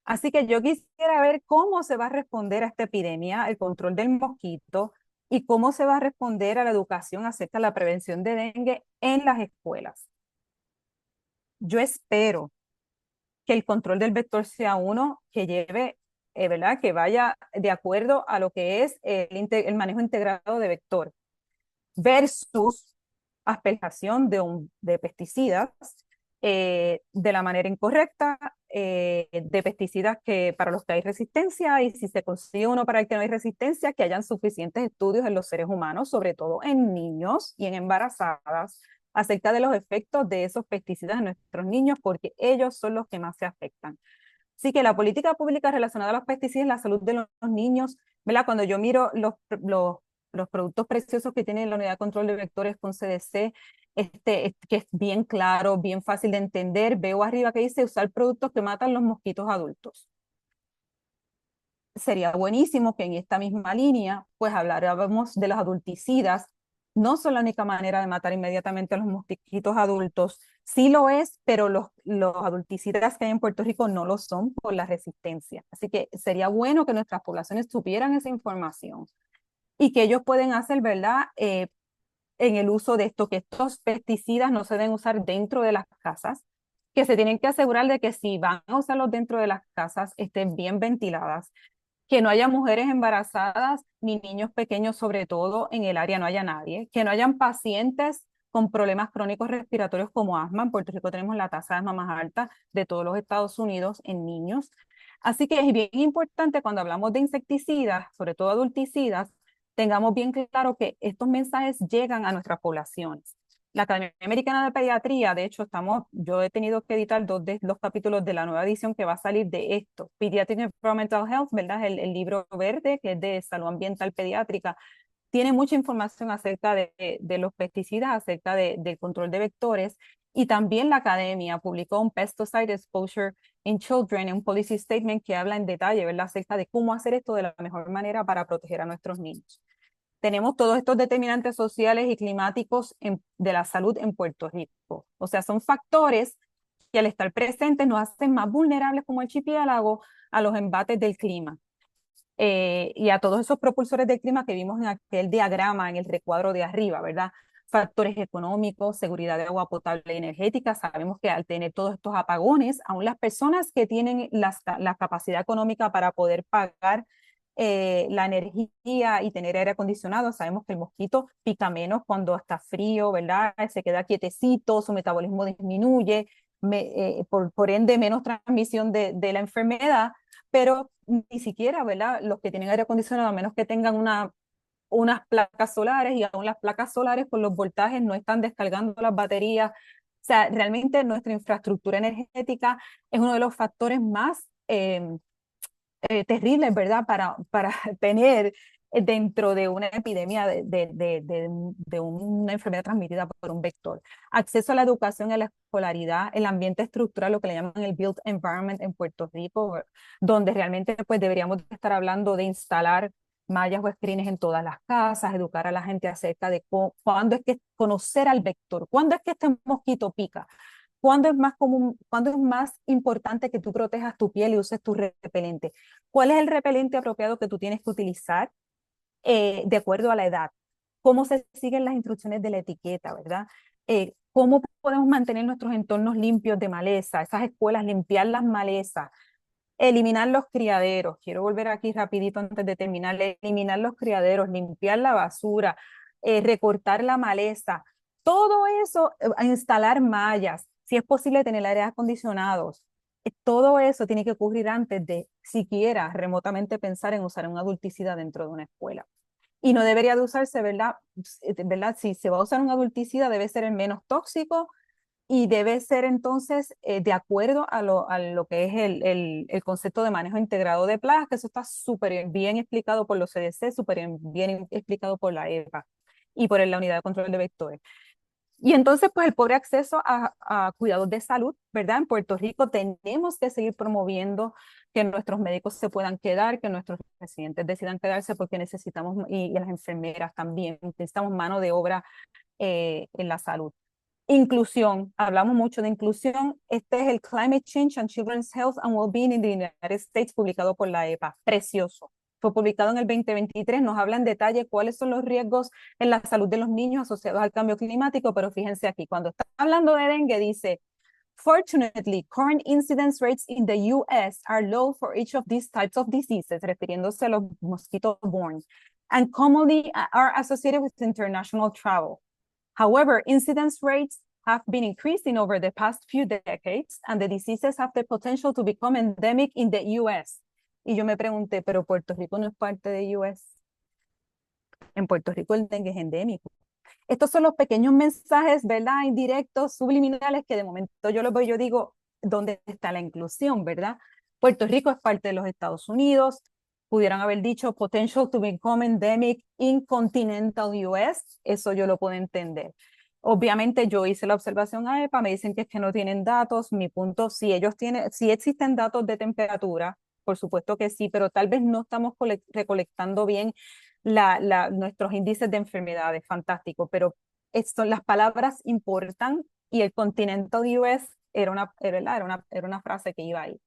Así que yo quisiera ver cómo se va a responder a esta epidemia, el control del mosquito, y cómo se va a responder a la educación acerca de la prevención de dengue en las escuelas. Yo espero que el control del vector sea uno que lleve, ¿verdad? Que vaya de acuerdo a lo que es el manejo integrado de vector versus asperjación de pesticidas de la manera incorrecta, de pesticidas para los que hay resistencia, y si se consigue uno para el que no hay resistencia, que hayan suficientes estudios en los seres humanos, sobre todo en niños y en embarazadas, acerca de los efectos de esos pesticidas en nuestros niños, porque ellos son los que más se afectan. Así que la política pública relacionada a los pesticidas y la salud de los niños, ¿verdad? Cuando yo miro los productos preciosos que tiene la unidad de control de vectores con CDC, que es bien claro, bien fácil de entender, veo arriba que dice usar productos que matan los mosquitos adultos. Sería buenísimo que en esta misma línea, pues habláramos de los adulticidas. No son la única manera de matar inmediatamente a los mosquitos adultos. Sí lo es, pero los adulticidas que hay en Puerto Rico no lo son por la resistencia. Así que sería bueno que nuestras poblaciones supieran esa información y que ellos pueden hacer, ¿verdad? En el uso de esto, que estos pesticidas no se deben usar dentro de las casas, que se tienen que asegurar de que si van a usarlos dentro de las casas estén bien ventiladas, que no haya mujeres embarazadas ni niños pequeños, sobre todo en el área no haya nadie, que no hayan pacientes con problemas crónicos respiratorios como asma. En Puerto Rico tenemos la tasa de asma más alta de todos los Estados Unidos en niños. Así que es bien importante cuando hablamos de insecticidas, sobre todo adulticidas, tengamos bien claro que estos mensajes llegan a nuestras poblaciones. La Academia Americana de Pediatría, de hecho, yo he tenido que editar dos de los capítulos de la nueva edición que va a salir de esto. Pediatric Environmental Health, ¿verdad? El libro verde, que es de salud ambiental pediátrica, tiene mucha información acerca de los pesticidas, acerca del control de vectores, y también la Academia publicó un Pesticide Exposure in Children, un policy statement que habla en detalle, ¿verdad? Acerca de cómo hacer esto de la mejor manera para proteger a nuestros niños. Tenemos todos estos determinantes sociales y climáticos de la salud en Puerto Rico. O sea, son factores que al estar presentes nos hacen más vulnerables como archipiélago a los embates del clima. Y a todos esos propulsores del clima que vimos en aquel diagrama, en el recuadro de arriba, ¿verdad? Factores económicos, seguridad de agua potable y energética. Sabemos que al tener todos estos apagones, aún las personas que tienen la capacidad económica para poder pagar la energía y tener aire acondicionado, sabemos que el mosquito pica menos cuando está frío, ¿verdad? Se queda quietecito, su metabolismo disminuye, por ende menos transmisión de la enfermedad, pero ni siquiera, ¿verdad? Los que tienen aire acondicionado, a menos que tengan unas placas solares, y aún las placas solares con los voltajes no están descargando las baterías. O sea, realmente nuestra infraestructura energética es uno de los factores más terribles, ¿verdad? Para tener dentro de una epidemia de una enfermedad transmitida por un vector. Acceso a la educación y a la escolaridad, el ambiente estructural, lo que le llaman el built environment en Puerto Rico, donde realmente pues deberíamos estar hablando de instalar mallas o screens en todas las casas, educar a la gente acerca de cuándo es que conocer al vector, cuándo es que este mosquito pica, ¿cuándo es más común, cuándo es más importante que tú protejas tu piel y uses tu repelente? ¿Cuál es el repelente apropiado que tú tienes que utilizar de acuerdo a la edad? ¿Cómo se siguen las instrucciones de la etiqueta, verdad? ¿Cómo podemos mantener nuestros entornos limpios de maleza? Esas escuelas, limpiar las malezas, eliminar los criaderos. Quiero volver aquí rapidito antes de terminar. Eliminar los criaderos, limpiar la basura, recortar la maleza. Todo eso, instalar mallas, si es posible tener aires acondicionados, todo eso tiene que ocurrir antes de siquiera remotamente pensar en usar un adulticida dentro de una escuela. Y no debería de usarse, ¿verdad? ¿Verdad? Si se va a usar un adulticida, debe ser el menos tóxico y debe ser entonces de acuerdo a lo que es el concepto de manejo integrado de plagas, que eso está súper bien explicado por los CDC, súper bien explicado por la EPA y por la Unidad de Control de Vectores. Y entonces, pues el pobre acceso a cuidados de salud, ¿verdad? En Puerto Rico tenemos que seguir promoviendo que nuestros médicos se puedan quedar, que nuestros residentes decidan quedarse porque necesitamos, y las enfermeras también, necesitamos mano de obra en la salud. Inclusión, hablamos mucho de inclusión. Este es el Climate Change and Children's Health and Wellbeing in the United States, publicado por la EPA. Precioso. Fue publicado en el 2023, nos habla en detalle cuáles son los riesgos en la salud de los niños asociados al cambio climático, pero fíjense aquí, cuando está hablando de dengue, dice, Fortunately, current incidence rates in the U.S. are low for each of these types of diseases, refiriéndose a los mosquito borne, and commonly are associated with international travel. However, incidence rates have been increasing over the past few decades, and the diseases have the potential to become endemic in the U.S. Y yo me pregunté, ¿pero Puerto Rico no es parte de U.S.? En Puerto Rico el dengue es endémico. Estos son los pequeños mensajes, ¿verdad? Indirectos, subliminales, que de momento yo los veo y yo digo, ¿dónde está la inclusión, verdad? Puerto Rico es parte de los Estados Unidos, pudieran haber dicho potential to become endemic in continental US, eso yo lo puedo entender. Obviamente yo hice la observación a EPA, me dicen que es que no tienen datos, mi punto, si ellos tienen, si existen datos de temperatura, por supuesto que sí, pero tal vez no estamos recolectando bien nuestros índices de enfermedades, fantástico, pero esto, las palabras importan y el continental US era una frase que iba ahí.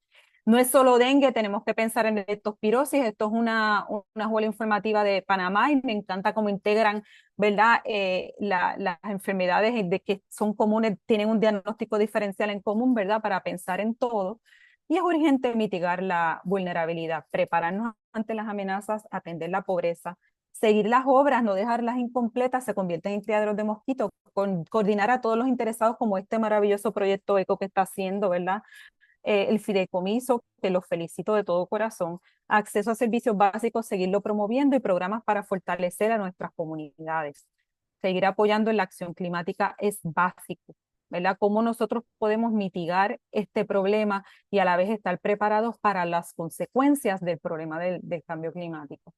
No es solo dengue, tenemos que pensar en leptospirosis. Esto es una escuela informativa de Panamá y me encanta cómo integran, ¿verdad? Las enfermedades de que son comunes, tienen un diagnóstico diferencial en común, ¿verdad? Para pensar en todo. Y es urgente mitigar la vulnerabilidad, prepararnos ante las amenazas, atender la pobreza, seguir las obras, no dejarlas incompletas, se convierten en criaderos de mosquitos, coordinar a todos los interesados como este maravilloso proyecto ECO que está haciendo, ¿verdad? El fideicomiso, que los felicito de todo corazón, acceso a servicios básicos, seguirlo promoviendo y programas para fortalecer a nuestras comunidades. Seguir apoyando en la acción climática es básico, ¿verdad? Cómo nosotros podemos mitigar este problema y a la vez estar preparados para las consecuencias del problema del cambio climático.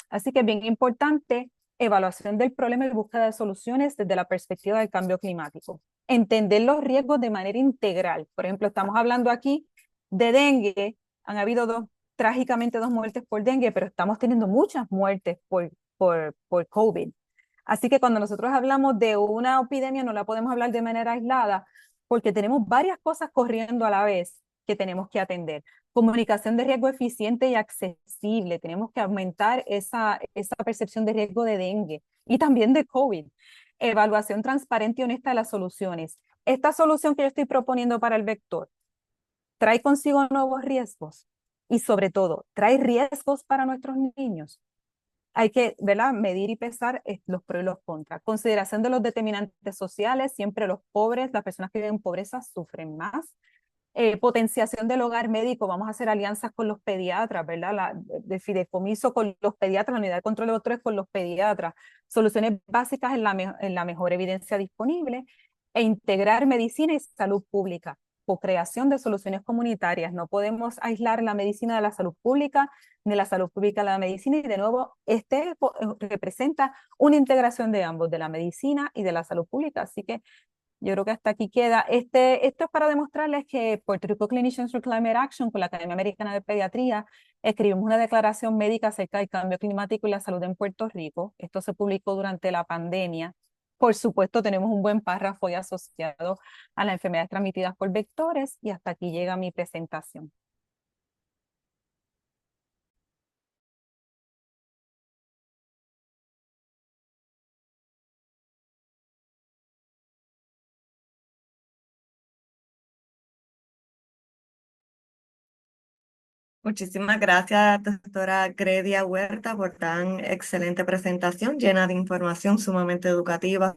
Así que es bien importante evaluación del problema y búsqueda de soluciones desde la perspectiva del cambio climático. Entender los riesgos de manera integral. Por ejemplo, estamos hablando aquí de dengue. Han habido trágicamente 2 muertes por dengue, pero estamos teniendo muchas muertes por COVID. Así que cuando nosotros hablamos de una epidemia, no la podemos hablar de manera aislada, porque tenemos varias cosas corriendo a la vez que tenemos que atender. Comunicación de riesgo eficiente y accesible. Tenemos que aumentar esa percepción de riesgo de dengue y también de COVID. Evaluación transparente y honesta de las soluciones. Esta solución que yo estoy proponiendo para el vector trae consigo nuevos riesgos y sobre todo trae riesgos para nuestros niños. Hay que, ¿verdad?, medir y pesar los pros y los contras. Consideración de los determinantes sociales, siempre los pobres, las personas que viven en pobreza sufren más. Potenciación del hogar médico, vamos a hacer alianzas con los pediatras, ¿verdad? De fideicomiso con los pediatras, la unidad de control de doctores con los pediatras, soluciones básicas en la mejor evidencia disponible e integrar medicina y salud pública, co-creación de soluciones comunitarias. No podemos aislar la medicina de la salud pública, ni la salud pública de la medicina, y de nuevo, representa una integración de ambos, de la medicina y de la salud pública, así que yo creo que hasta aquí queda. Esto es para demostrarles que Puerto Rico Clinicians for Climate Action, con la Academia Americana de Pediatría, escribimos una declaración médica acerca del cambio climático y la salud en Puerto Rico. Esto se publicó durante la pandemia. Por supuesto, tenemos un buen párrafo y asociado a las enfermedades transmitidas por vectores, y hasta aquí llega mi presentación. Muchísimas gracias, doctora Gredia Huerta, por tan excelente presentación, llena de información sumamente educativa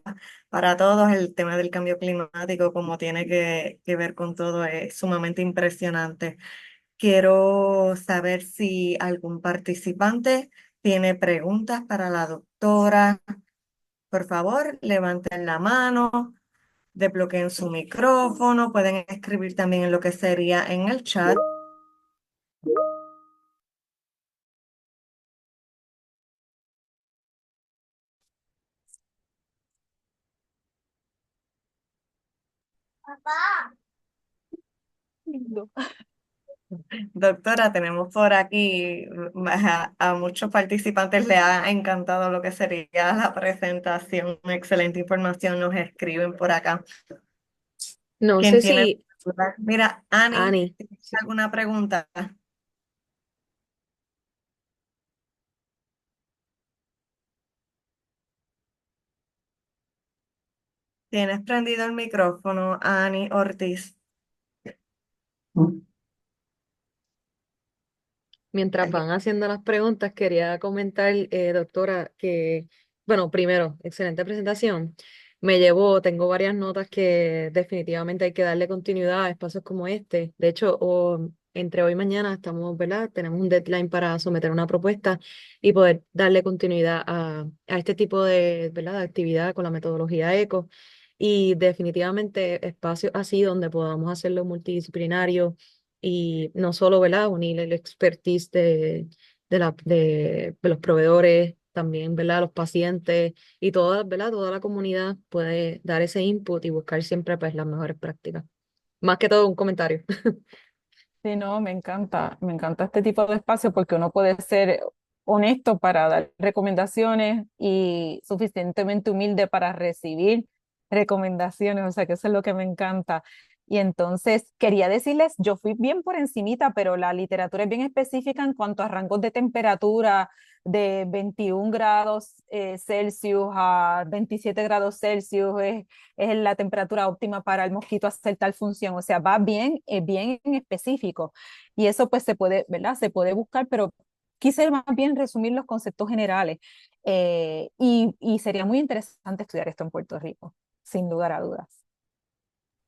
para todos. El tema del cambio climático, como tiene que ver con todo, es sumamente impresionante. Quiero saber si algún participante tiene preguntas para la doctora. Por favor, levanten la mano, desbloqueen su micrófono, pueden escribir también en lo que sería en el chat. Lindo. Doctora, tenemos por aquí a muchos participantes le ha encantado lo que sería la presentación. Excelente información nos escriben por acá. No ¿Quién sé tiene si, dudas? Mira, Ani, Ani, ¿tienes sí. alguna pregunta? ¿Tienes prendido el micrófono, Ani Ortiz? Mientras Aquí. van haciendo las preguntas, quería comentar, doctora, que, bueno, primero, excelente presentación. Tengo varias notas que definitivamente hay que darle continuidad a espacios como este. De hecho, entre hoy y mañana estamos, ¿verdad? Tenemos un deadline para someter una propuesta y poder darle continuidad a este tipo de, ¿verdad? De actividad con la metodología ECO. Y definitivamente espacios así donde podamos hacerlo multidisciplinario y no solo, ¿verdad? Unir el expertise de los proveedores, también, ¿verdad? Los pacientes y toda, ¿verdad? Toda la comunidad puede dar ese input y buscar siempre pues las mejores prácticas. Más que todo un comentario. Sí, no, me encanta este tipo de espacio porque uno puede ser honesto para dar recomendaciones y suficientemente humilde para recibir recomendaciones, o sea que eso es lo que me encanta. Y entonces quería decirles, yo fui bien por encimita, pero la literatura es bien específica en cuanto a rangos de temperatura de 21 grados Celsius a 27 grados Celsius, es la temperatura óptima para el mosquito hacer tal función, o sea, va bien, bien en específico. Y eso pues se puede, ¿verdad? Se puede buscar, pero quise más bien resumir los conceptos generales. Y sería muy interesante estudiar esto en Puerto Rico, sin lugar a dudas.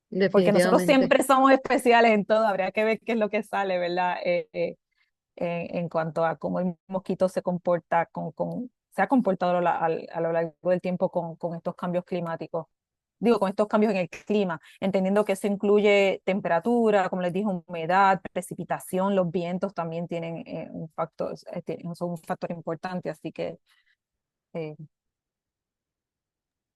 Porque nosotros Definitivamente. siempre somos especiales en todo, habría que ver qué es lo que sale, ¿verdad? En cuanto a cómo el mosquito se comporta se ha comportado a lo largo del tiempo con estos cambios climáticos. Digo, con estos cambios en el clima, entendiendo que eso incluye temperatura, como les dije, humedad, precipitación, los vientos también tienen un factor, son un factor importante, así que eh,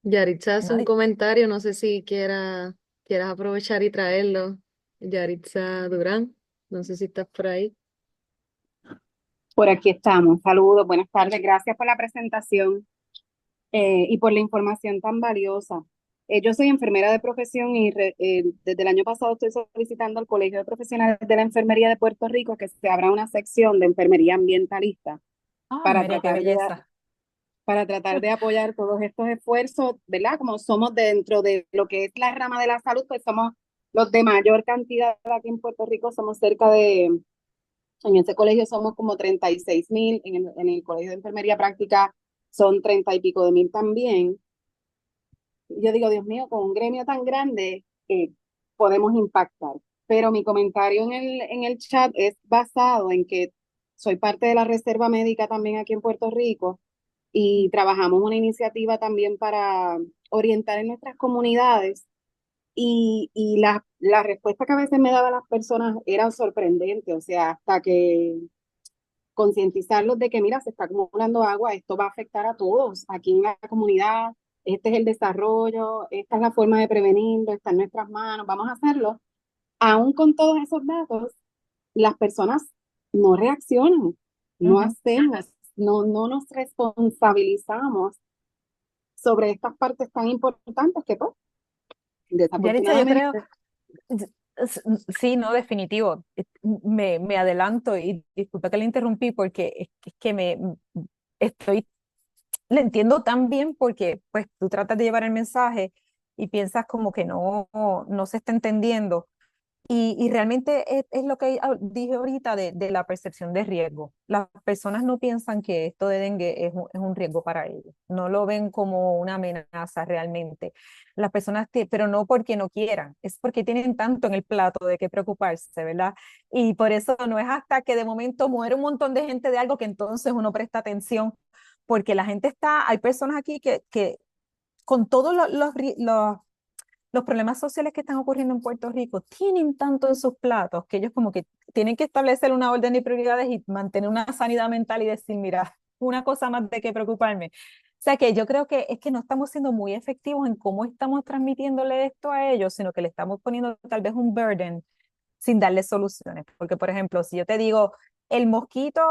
Yaritza hace un nadie. comentario, no sé si quieras aprovechar y traerlo. Yaritza Durán, no sé si estás por ahí. Por aquí estamos. Saludos, buenas tardes. Gracias por la presentación y por la información tan valiosa. Yo soy enfermera de profesión y desde el año pasado estoy solicitando al Colegio de Profesionales de la Enfermería de Puerto Rico que se abra una sección de enfermería ambientalista Ay, para María, qué tratar de, belleza. para tratar de apoyar todos estos esfuerzos, ¿verdad? Como somos dentro de lo que es la rama de la salud, pues somos los de mayor cantidad aquí en Puerto Rico, somos cerca de en ese colegio somos como 36.000, en el colegio de enfermería práctica son 30 y pico de mil también. Yo digo, Dios mío, con un gremio tan grande podemos impactar. Pero mi comentario en el chat es basado en que soy parte de la Reserva Médica también aquí en Puerto Rico y trabajamos una iniciativa también para orientar en nuestras comunidades y la respuesta que a veces me daban las personas era sorprendente, o sea, hasta que concientizarlos de que, mira, se está acumulando agua, esto va a afectar a todos aquí en la comunidad, este es el desarrollo, esta es la forma de prevenirlo, está en nuestras manos, vamos a hacerlo. Aún con todos esos datos, las personas no reaccionan, no Ujú. hacemos, no nos responsabilizamos sobre estas partes tan importantes que, pues, Yaritza, yo creo, desafortunadamente, sí, no, definitivo. Me adelanto y disculpa que le interrumpí porque es que estoy, le entiendo tan bien porque pues tú tratas de llevar el mensaje y piensas como que no se está entendiendo, Y realmente es lo que dije ahorita de la percepción de riesgo. Las personas no piensan que esto de dengue es un riesgo para ellos, no lo ven como una amenaza realmente. Las personas, pero no porque no quieran, es porque tienen tanto en el plato de qué preocuparse, ¿verdad? Y por eso no es hasta que de momento muere un montón de gente de algo que entonces uno presta atención, porque la gente está, hay personas aquí que con todos los problemas sociales que están ocurriendo en Puerto Rico tienen tanto en sus platos que ellos como que tienen que establecer una orden de prioridades y mantener una sanidad mental y decir, mira, una cosa más de qué preocuparme. O sea que yo creo que es que no estamos siendo muy efectivos en cómo estamos transmitiéndole esto a ellos, sino que le estamos poniendo tal vez un burden sin darle soluciones. Porque, por ejemplo, si yo te digo, el mosquito,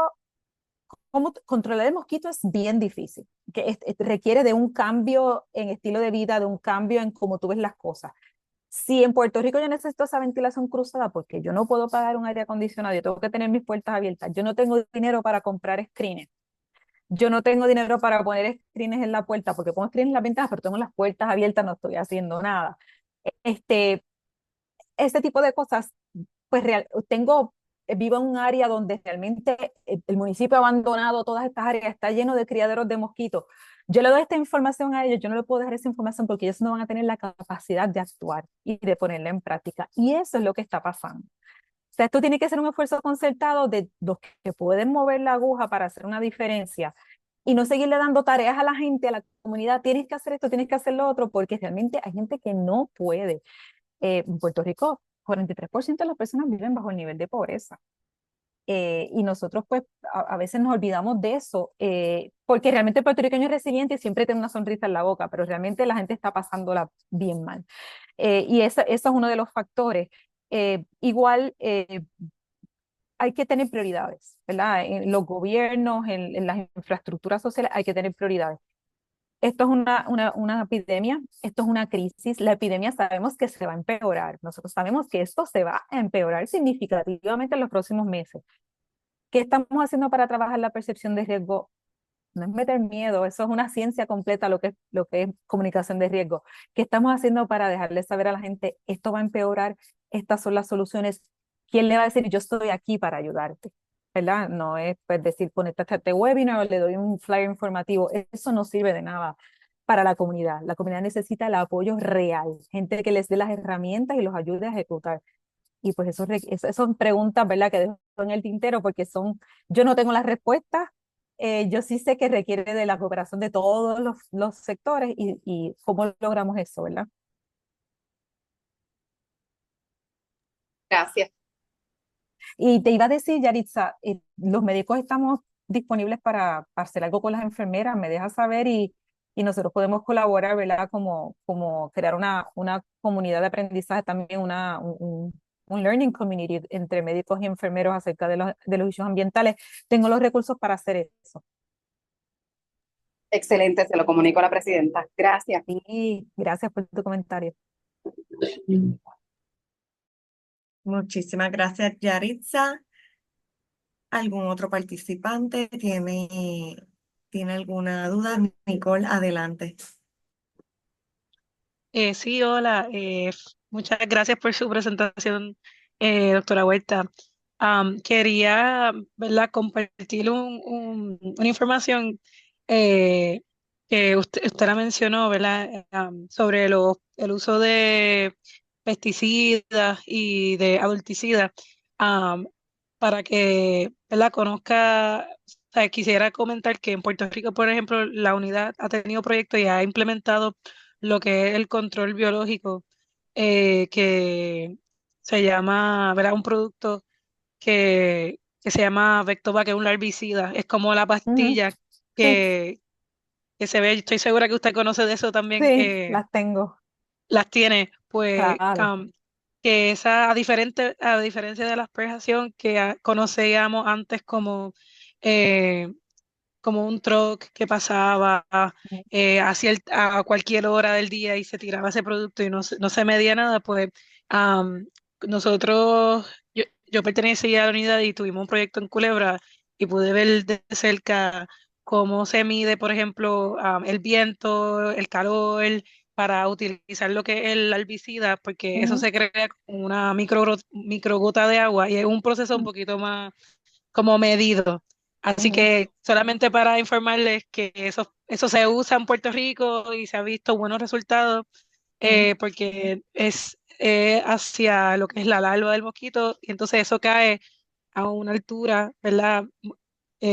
cómo controlar el mosquito es bien difícil, que requiere de un cambio en estilo de vida, de un cambio en cómo tú ves las cosas. Si en Puerto Rico yo necesito esa ventilación cruzada porque yo no puedo pagar un aire acondicionado, yo tengo que tener mis puertas abiertas, yo no tengo dinero para comprar screens, yo no tengo dinero para poner screens en la puerta porque pongo screens en las ventanas, pero tengo las puertas abiertas, no estoy haciendo nada. Este, este tipo de cosas, pues vivo en un área donde realmente el municipio ha abandonado todas estas áreas, está lleno de criaderos de mosquitos. Yo le doy esta información a ellos, yo no le puedo dejar esa información porque ellos no van a tener la capacidad de actuar y de ponerla en práctica. Y eso es lo que está pasando. O sea, esto tiene que ser un esfuerzo concertado de los que pueden mover la aguja para hacer una diferencia y no seguirle dando tareas a la gente, a la comunidad, tienes que hacer esto, tienes que hacer lo otro, porque realmente hay gente que no puede. En Puerto Rico, 43% de las personas viven bajo el nivel de pobreza. Y nosotros pues a veces nos olvidamos de eso, porque realmente el puertorriqueño es resiliente y siempre tiene una sonrisa en la boca, pero realmente la gente está pasándola bien mal. Y eso es uno de los factores. Igual hay que tener prioridades, ¿verdad? En los gobiernos, en las infraestructuras sociales hay que tener prioridades. Esto es una epidemia, esto es una crisis. La epidemia sabemos que se va a empeorar. Nosotros sabemos que esto se va a empeorar significativamente en los próximos meses. ¿Qué estamos haciendo para trabajar la percepción de riesgo? No es meter miedo, eso es una ciencia completa lo que es comunicación de riesgo. ¿Qué estamos haciendo para dejarle saber a la gente, esto va a empeorar, estas son las soluciones? ¿Quién le va a decir, yo estoy aquí para ayudarte? ¿Verdad? No es pues, decir, conectate a este webinar o le doy un flyer informativo. Eso no sirve de nada para la comunidad. La comunidad necesita el apoyo real, gente que les dé las herramientas y los ayude a ejecutar. Y pues esas son preguntas, ¿verdad? Que dejo en el tintero porque yo no tengo las respuestas, yo sí sé que requiere de la cooperación de todos los sectores y cómo logramos eso, ¿verdad? Gracias. Y te iba a decir, Yaritza, los médicos estamos disponibles para hacer algo con las enfermeras, me dejas saber y nosotros podemos colaborar, ¿verdad? Como crear una comunidad de aprendizaje, también un learning community entre médicos y enfermeros acerca de los issues ambientales. Tengo los recursos para hacer eso. Excelente, se lo comunico a la presidenta. Gracias. Y gracias por tu comentario. Muchísimas gracias, Yaritza. ¿Algún otro participante tiene alguna duda? Nicole, adelante. Sí, hola. Muchas gracias por su presentación, doctora Huerta. Quería, ¿verdad?, compartir una información eh, que usted la mencionó, ¿verdad?, sobre el uso de pesticidas y de adulticidas, am, para que, ¿verdad?, conozca. O sea, quisiera comentar que en Puerto Rico, por ejemplo, la unidad ha tenido proyectos y ha implementado lo que es el control biológico, que se llama, ¿verdad? Un producto que se llama Vectovac, que es un larvicida. Es como la Ujú. pastilla Sí, que se ve. Estoy segura que usted conoce de eso también. sí, las tengo, Las tiene, pues, claro. que esa, a diferencia de la asperjación que conocíamos antes eh, como un truck que pasaba a cualquier hora del día y se tiraba ese producto y no se medía nada, pues am, nosotros, yo pertenecía a la unidad y tuvimos un proyecto en Culebra y pude ver de cerca cómo se mide, por ejemplo, el viento, el calor, para utilizar lo que es el herbicida, porque eso Ujú, se crea con una microgota de agua y es un proceso un poquito más como medido. Así ujú, que solamente para informarles que eso se usa en Puerto Rico y se ha visto buenos resultados, ujú, porque es hacia lo que es la larva del mosquito y entonces eso cae a una altura, ¿verdad?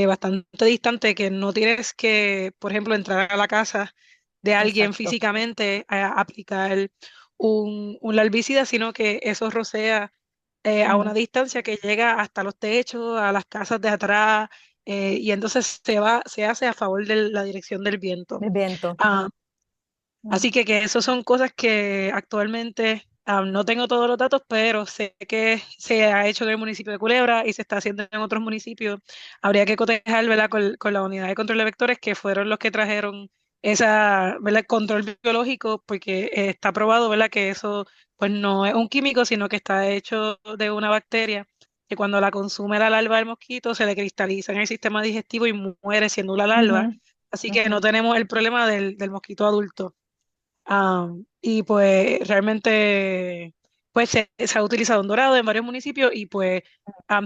Bastante distante que no tienes que, por ejemplo, entrar a la casa de alguien exacto. físicamente a aplicar un herbicida, sino que eso rocea a Ujú, una distancia que llega hasta los techos, a las casas de atrás, y entonces se hace a favor de la dirección del viento. el viento. Ah, Ujú, Así que eso son cosas que actualmente no tengo todos los datos, pero sé que se ha hecho en el municipio de Culebra y se está haciendo en otros municipios. Habría que cotejar, ¿verdad? Con la unidad de control de vectores, que fueron los que trajeron ¿verdad? Control biológico, porque está probado, ¿verdad? Que eso pues no es un químico, sino que está hecho de una bacteria que cuando la consume la larva del mosquito se le cristaliza en el sistema digestivo y muere siendo la larva. ujú, Así que ujú, no tenemos el problema del mosquito adulto. Y pues realmente pues se ha utilizado en Dorado en varios municipios y pues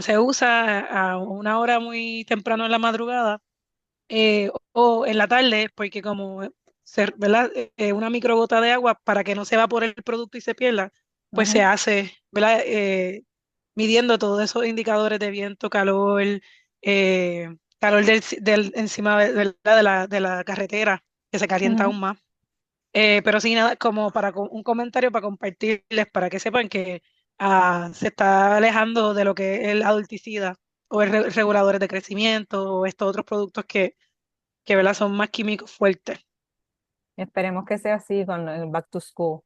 se usa a una hora muy temprano en la madrugada, o en la tarde, porque como ¿verdad? Una microgota de agua para que no se evapore el producto y se pierda, pues se ujú, hace, ¿verdad? Midiendo todos esos indicadores de viento, calor, calor del encima de la carretera, que se calienta ujú. aún más. Pero sí, nada, como para un comentario para compartirles, para que sepan que se está alejando de lo que es el adulticida o el reguladores de crecimiento o estos otros productos que ¿verdad? Son más químicos fuertes. Esperemos que sea así con el Back to School,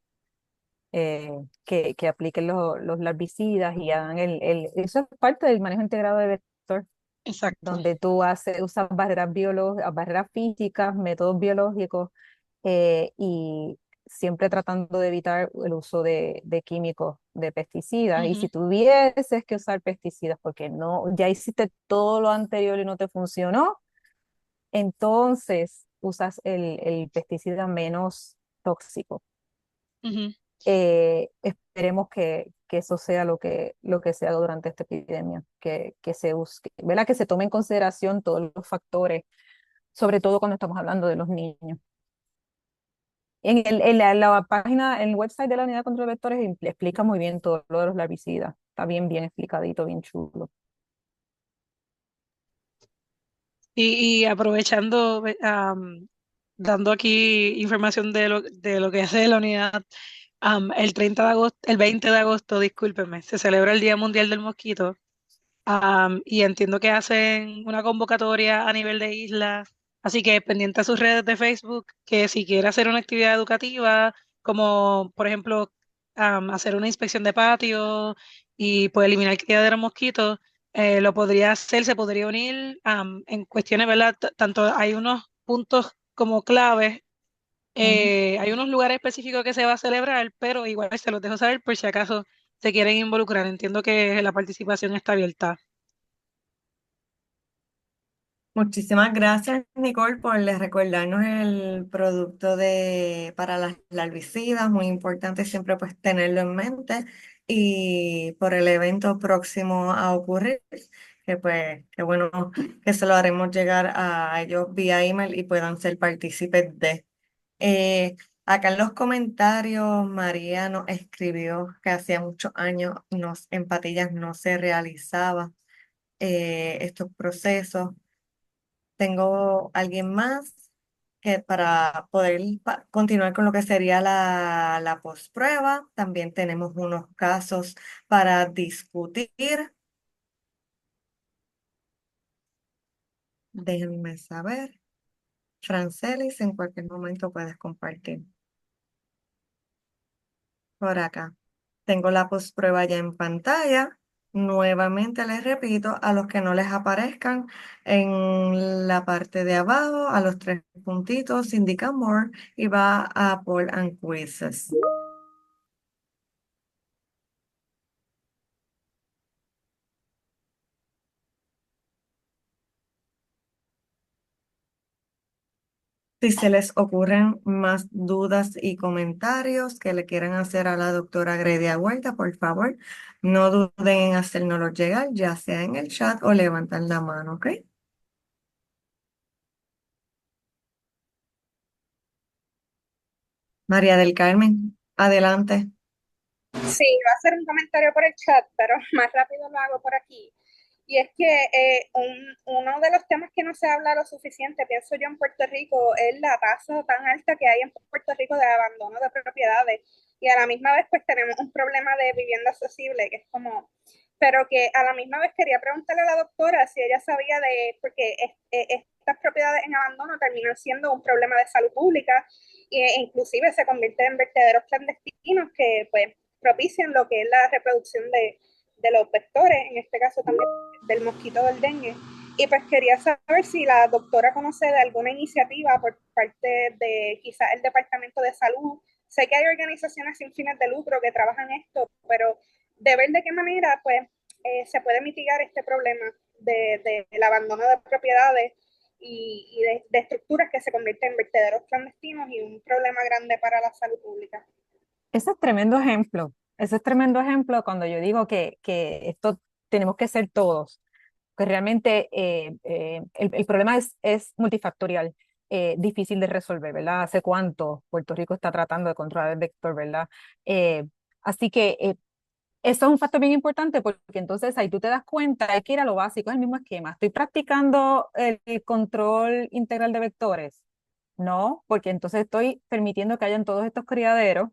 que apliquen los herbicidas y hagan eso es parte del manejo integrado de vector, Exacto. donde tú usas barreras biológicas, barreras físicas, métodos biológicos, y siempre tratando de evitar el uso de químicos, de pesticidas. Y Ujú, si tuvieses que usar pesticidas porque no, ya hiciste todo lo anterior y no te funcionó, entonces usas el pesticida menos tóxico. ujú, Esperemos que eso sea lo que se haga durante esta epidemia, que se use, ¿verdad? Que se tome en consideración todos los factores, sobre todo cuando estamos hablando de los niños. En la página, en el website de la unidad de control de vectores explica muy bien todo lo de los larvicidas. Está bien, bien explicadito, bien chulo. y aprovechando, dando aquí información de lo que hace la unidad, el 30 de agosto, el 20 de agosto, discúlpeme, se celebra el Día Mundial del Mosquito. Y entiendo que hacen una convocatoria a nivel de isla, así que pendiente a sus redes de Facebook, que si quiere hacer una actividad educativa, como por ejemplo hacer una inspección de patio y pues eliminar criadero de mosquitos, lo podría hacer, se podría unir en cuestiones, ¿verdad? Tanto hay unos puntos como claves, Ujú. hay unos lugares específicos que se va a celebrar, pero igual se los dejo saber por si acaso se quieren involucrar. Entiendo que la participación está abierta. Muchísimas gracias, Nicole, por recordarnos el producto para las larvicidas. Muy importante siempre pues tenerlo en mente. Y por el evento próximo a ocurrir, que pues qué bueno que se lo haremos llegar a ellos vía email y puedan ser partícipes de. Acá en los comentarios, María nos escribió que hacía muchos años en Patillas no se realizaba estos procesos. Tengo alguien más que para poder continuar con lo que sería la postprueba, también tenemos unos casos para discutir. Déjenme saber. Francelis, en cualquier momento puedes compartir por acá. Tengo la postprueba ya en pantalla. Nuevamente les repito, a los que no les aparezcan en la parte de abajo, a los tres puntitos, indica More y va a Poll and Quizzes. Si se les ocurren más dudas y comentarios que le quieran hacer a la doctora Gredia Huerta, por favor, no duden en hacérnoslo llegar, ya sea en el chat o levantar la mano, ¿ok? María del Carmen, adelante. Sí, iba a hacer un comentario por el chat, pero más rápido lo hago por aquí. Y es que uno de los temas que no se habla lo suficiente, pienso yo, en Puerto Rico, es la tasa tan alta que hay en Puerto Rico de abandono de propiedades. Y a la misma vez, pues tenemos un problema de vivienda accesible, que es como, pero que a la misma vez quería preguntarle a la doctora si ella sabía de, porque estas propiedades en abandono terminan siendo un problema de salud pública e inclusive se convierten en vertederos clandestinos que pues propician lo que es la reproducción de los vectores, en este caso también del mosquito del dengue. Y pues quería saber si la doctora conoce de alguna iniciativa por parte de quizás el Departamento de Salud. Sé que hay organizaciones sin fines de lucro que trabajan esto, pero de ver de qué manera pues se puede mitigar este problema del abandono de propiedades y de estructuras que se convierten en vertederos clandestinos y un problema grande para la salud pública. Ese es tremendo ejemplo. Ese es tremendo ejemplo cuando yo digo que esto tenemos que ser todos, que realmente el problema es multifactorial, difícil de resolver, ¿verdad? ¿Hace cuánto Puerto Rico está tratando de controlar el vector, ¿verdad? Así que eso es un factor bien importante porque entonces ahí tú te das cuenta, hay que ir a lo básico, es el mismo esquema. ¿Estoy practicando el control integral de vectores? No, porque entonces estoy permitiendo que hayan todos estos criaderos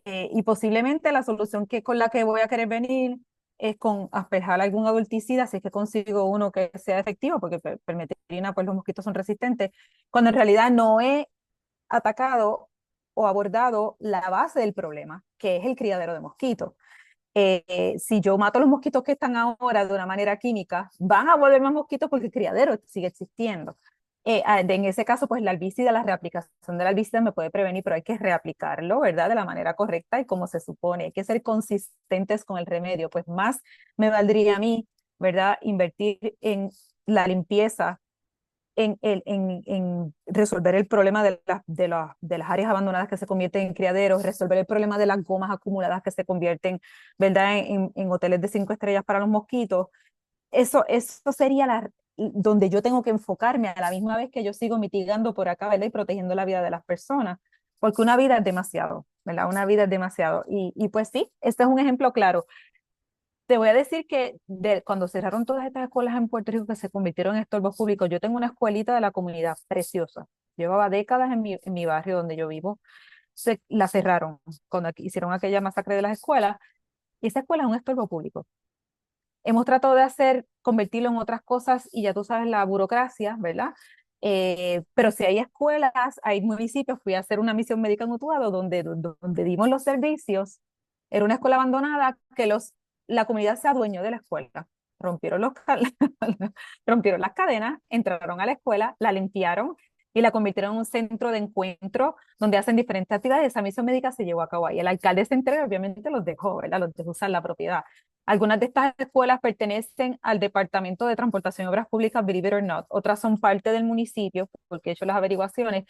y posiblemente la solución con la que voy a querer venir es con asperjar algún adulticida, si es que consigo uno que sea efectivo, porque permetrina, pues los mosquitos son resistentes, cuando en realidad no he atacado o abordado la base del problema, que es el criadero de mosquitos. Si yo mato los mosquitos que están ahora de una manera química, van a volver más mosquitos porque el criadero sigue existiendo. En ese caso, pues la albicida, la reaplicación de la albicida me puede prevenir, pero hay que reaplicarlo, ¿verdad? De la manera correcta y como se supone. Hay que ser consistentes con el remedio, pues más me valdría a mí, ¿verdad? Invertir en la limpieza, en resolver el problema de las áreas abandonadas que se convierten en criaderos, resolver el problema de las gomas acumuladas que se convierten, ¿verdad? En hoteles de 5 estrellas para los mosquitos. Eso sería donde yo tengo que enfocarme a la misma vez que yo sigo mitigando por acá, ¿verdad? Y protegiendo la vida de las personas, porque una vida es demasiado, ¿verdad? Una vida es demasiado. Y pues sí, este es un ejemplo claro. Te voy a decir que cuando cerraron todas estas escuelas en Puerto Rico que se convirtieron en estorbos públicos, yo tengo una escuelita de la comunidad preciosa. Llevaba décadas en mi barrio donde yo vivo. La cerraron cuando hicieron aquella masacre de las escuelas. Y esa escuela es un estorbo público. Hemos tratado de convertirlo en otras cosas y ya tú sabes la burocracia, ¿verdad? Pero si hay escuelas, hay municipios, fui a hacer una misión médica en Utuado donde dimos los servicios, era una escuela abandonada que la comunidad se adueñó de la escuela, rompieron, rompieron las cadenas, entraron a la escuela, la limpiaron y la convirtieron en un centro de encuentro donde hacen diferentes actividades. Esa misión médica se llevó a cabo ahí. El alcalde se entregó, obviamente los dejó, ¿verdad? Los dejó usar la propiedad. Algunas de estas escuelas pertenecen al Departamento de Transportación y Obras Públicas, believe it or not. Otras son parte del municipio, porque he hecho las averiguaciones.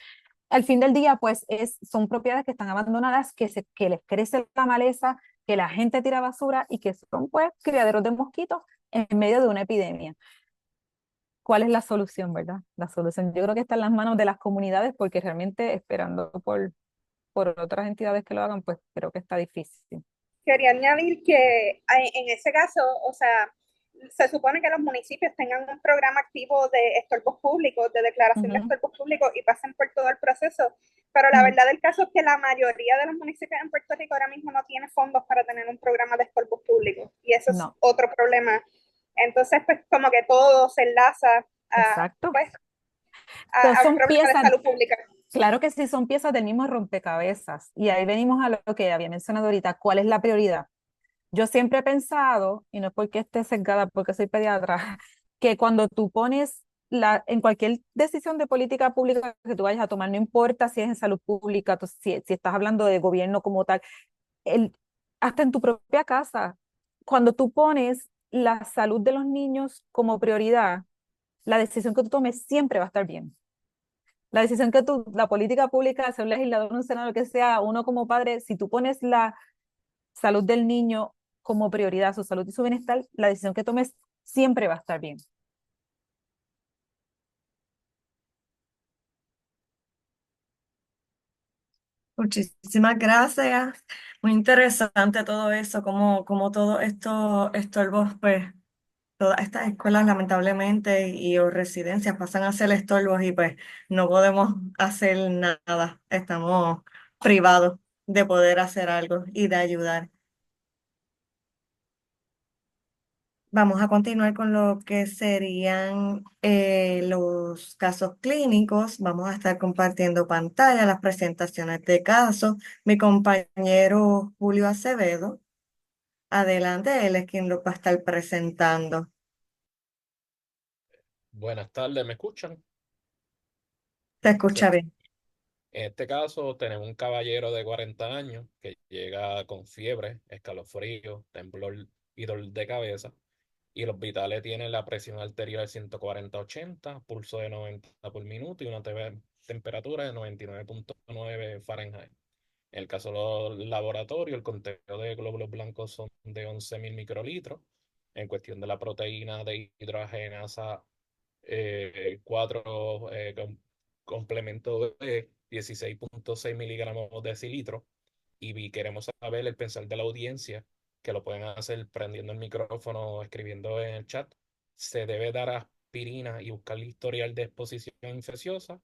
Al fin del día, pues son propiedades que están abandonadas, que les crece la maleza, que la gente tira basura y que son pues criaderos de mosquitos en medio de una epidemia. ¿Cuál es la solución, verdad? La solución yo creo que está en las manos de las comunidades porque realmente esperando por otras entidades que lo hagan, pues creo que está difícil. Quería añadir que en ese caso, o sea, se supone que los municipios tengan un programa activo de estorbos públicos, de declaración de estorbos públicos y pasen por todo el proceso, pero la verdad del caso es que la mayoría de los municipios en Puerto Rico ahora mismo no tiene fondos para tener un programa de estorbos públicos y eso es otro problema. Entonces, pues como que todo se enlaza a, pues, a un problema de salud pública. Claro que sí, son piezas del mismo rompecabezas. Y ahí venimos a lo que había mencionado ahorita, ¿cuál es la prioridad? Yo siempre he pensado, y no es porque esté sesgada, porque soy pediatra, que cuando tú pones en cualquier decisión de política pública que tú vayas a tomar, no importa si es en salud pública, si estás hablando de gobierno como tal, hasta en tu propia casa, cuando tú pones la salud de los niños como prioridad, la decisión que tú tomes siempre va a estar bien. La decisión que tú, la política pública, ser un legislador, un senador, lo que sea, uno como padre, si tú pones la salud del niño como prioridad, su salud y su bienestar, la decisión que tomes siempre va a estar bien. Muchísimas gracias. Muy interesante todo eso, como todos estos estorbos, pues, todas estas escuelas lamentablemente y o residencias pasan a ser estorbos y pues no podemos hacer nada. Estamos privados de poder hacer algo y de ayudar. Vamos a continuar con lo que serían los casos clínicos. Vamos a estar compartiendo pantalla, las presentaciones de casos. Mi compañero Julio Acevedo, adelante, él es quien lo va a estar presentando. Buenas tardes, ¿me escuchan? Te escucha Excelente. bien. En este caso tenemos un caballero de 40 años que llega con fiebre, escalofrío, temblor y dolor de cabeza. Y los vitales tienen la presión arterial 140/80, pulso de 90 por minuto y una temperatura de 99.9 Fahrenheit. En el caso de los laboratorios, el conteo de glóbulos blancos son de 11.000 microlitros. En cuestión de la proteína de hidrogenasa 4 complementos de 16.6 miligramos de decilitro. Queremos saber el pensar de la audiencia, que lo pueden hacer prendiendo el micrófono o escribiendo en el chat. ¿Se debe dar aspirina y buscar el historial de exposición infecciosa?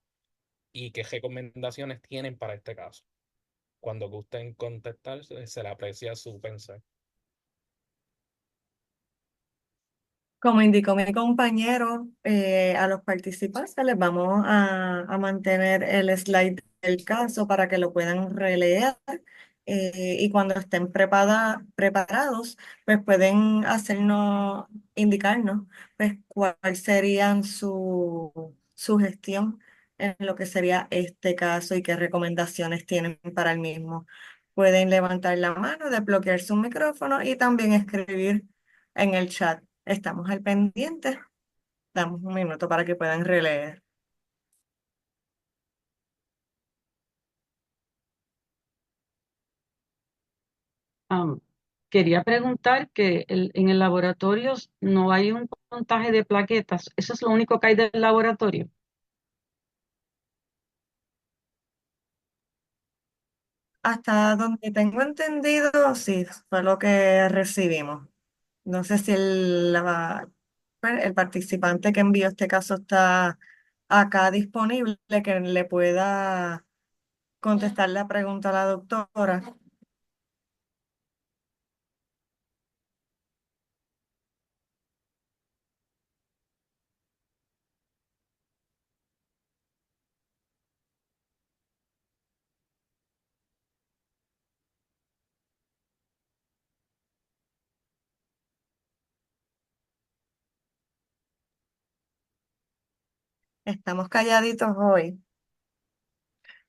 ¿Y qué recomendaciones tienen para este caso? Cuando gusten contestar, se le aprecia su pensar. Como indicó mi compañero, a los participantes les vamos a mantener el slide del caso para que lo puedan releer y cuando estén preparados, pues pueden indicarnos pues cuál sería su gestión en lo que sería este caso y qué recomendaciones tienen para el mismo. Pueden levantar la mano, desbloquear su micrófono y también escribir en el chat. Estamos al pendiente. Damos un minuto para que puedan releer. Am, Quería preguntar que en el laboratorio no hay un contaje de plaquetas. ¿Eso es lo único que hay del laboratorio? Hasta donde tengo entendido, sí, fue lo que recibimos. No sé si pues, el participante que envió este caso está acá disponible, que le pueda contestar la pregunta a la doctora. Estamos calladitos hoy.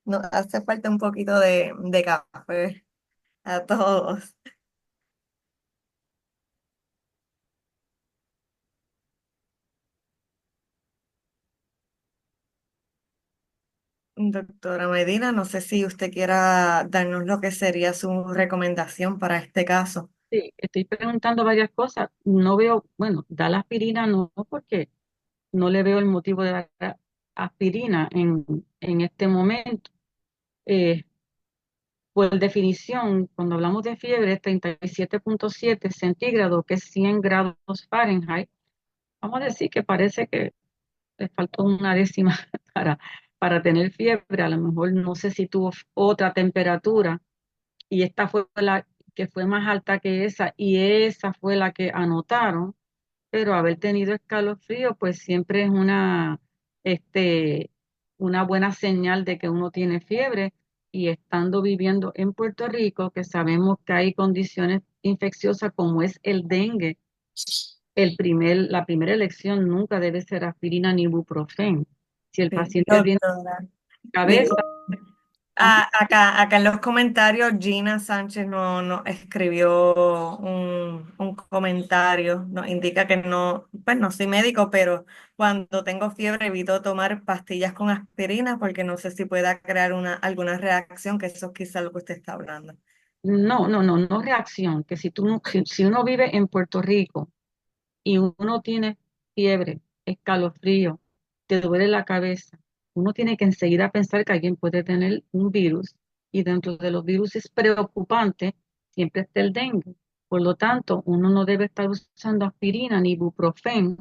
Nos hace falta un poquito de café a todos. Doctora Medina, no sé si usted quiera darnos lo que sería su recomendación para este caso. Sí, estoy preguntando varias cosas. No veo, bueno, da la aspirina no, porque no le veo el motivo de dar aspirina en este momento. Eh, por definición, cuando hablamos de fiebre, 37.7 centígrados, que es 100 grados Fahrenheit, vamos a decir que parece que le faltó una décima para, para tener fiebre. A lo mejor no sé si tuvo otra temperatura y esta fue la que fue más alta que esa y esa fue la que anotaron, pero haber tenido escalofrío pues siempre es este, una buena señal de que uno tiene fiebre y estando viviendo en Puerto Rico, que sabemos que hay condiciones infecciosas como es el dengue, la primera elección nunca debe ser aspirina ni ibuprofeno. Si el Sí, paciente tiene doctora. cabeza, Acá en los comentarios, Gina Sánchez no escribió un comentario, nos indica que no, pues no soy médico, pero cuando tengo fiebre evito tomar pastillas con aspirina porque no sé si pueda crear alguna reacción, que eso es quizá lo que usted está hablando. No reacción, que si uno vive en Puerto Rico y uno tiene fiebre, escalofrío, te duele la cabeza, uno tiene que enseguida pensar que alguien puede tener un virus y dentro de los virus es preocupante siempre está el dengue. Por lo tanto, uno no debe estar usando aspirina ni ibuprofeno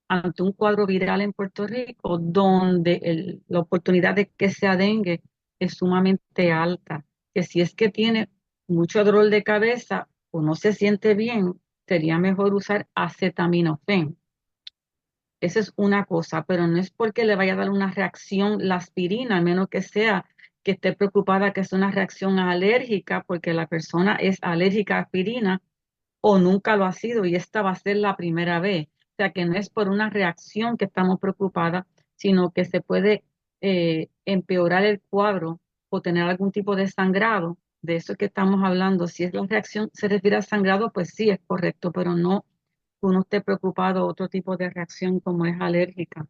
ante un cuadro viral en Puerto Rico donde la oportunidad de que sea dengue es sumamente alta. Que si es que tiene mucho dolor de cabeza o no se siente bien, sería mejor usar acetaminofén. Esa es una cosa, pero no es porque le vaya a dar una reacción la aspirina, a menos que sea que esté preocupada que es una reacción alérgica porque la persona es alérgica a aspirina o nunca lo ha sido y esta va a ser la primera vez. O sea que no es por una reacción que estamos preocupadas, sino que se puede empeorar el cuadro o tener algún tipo de sangrado. De eso que estamos hablando. Si es la reacción, se refiere a sangrado, pues sí es correcto, pero no que uno esté preocupado de otro tipo de reacción como es alérgica.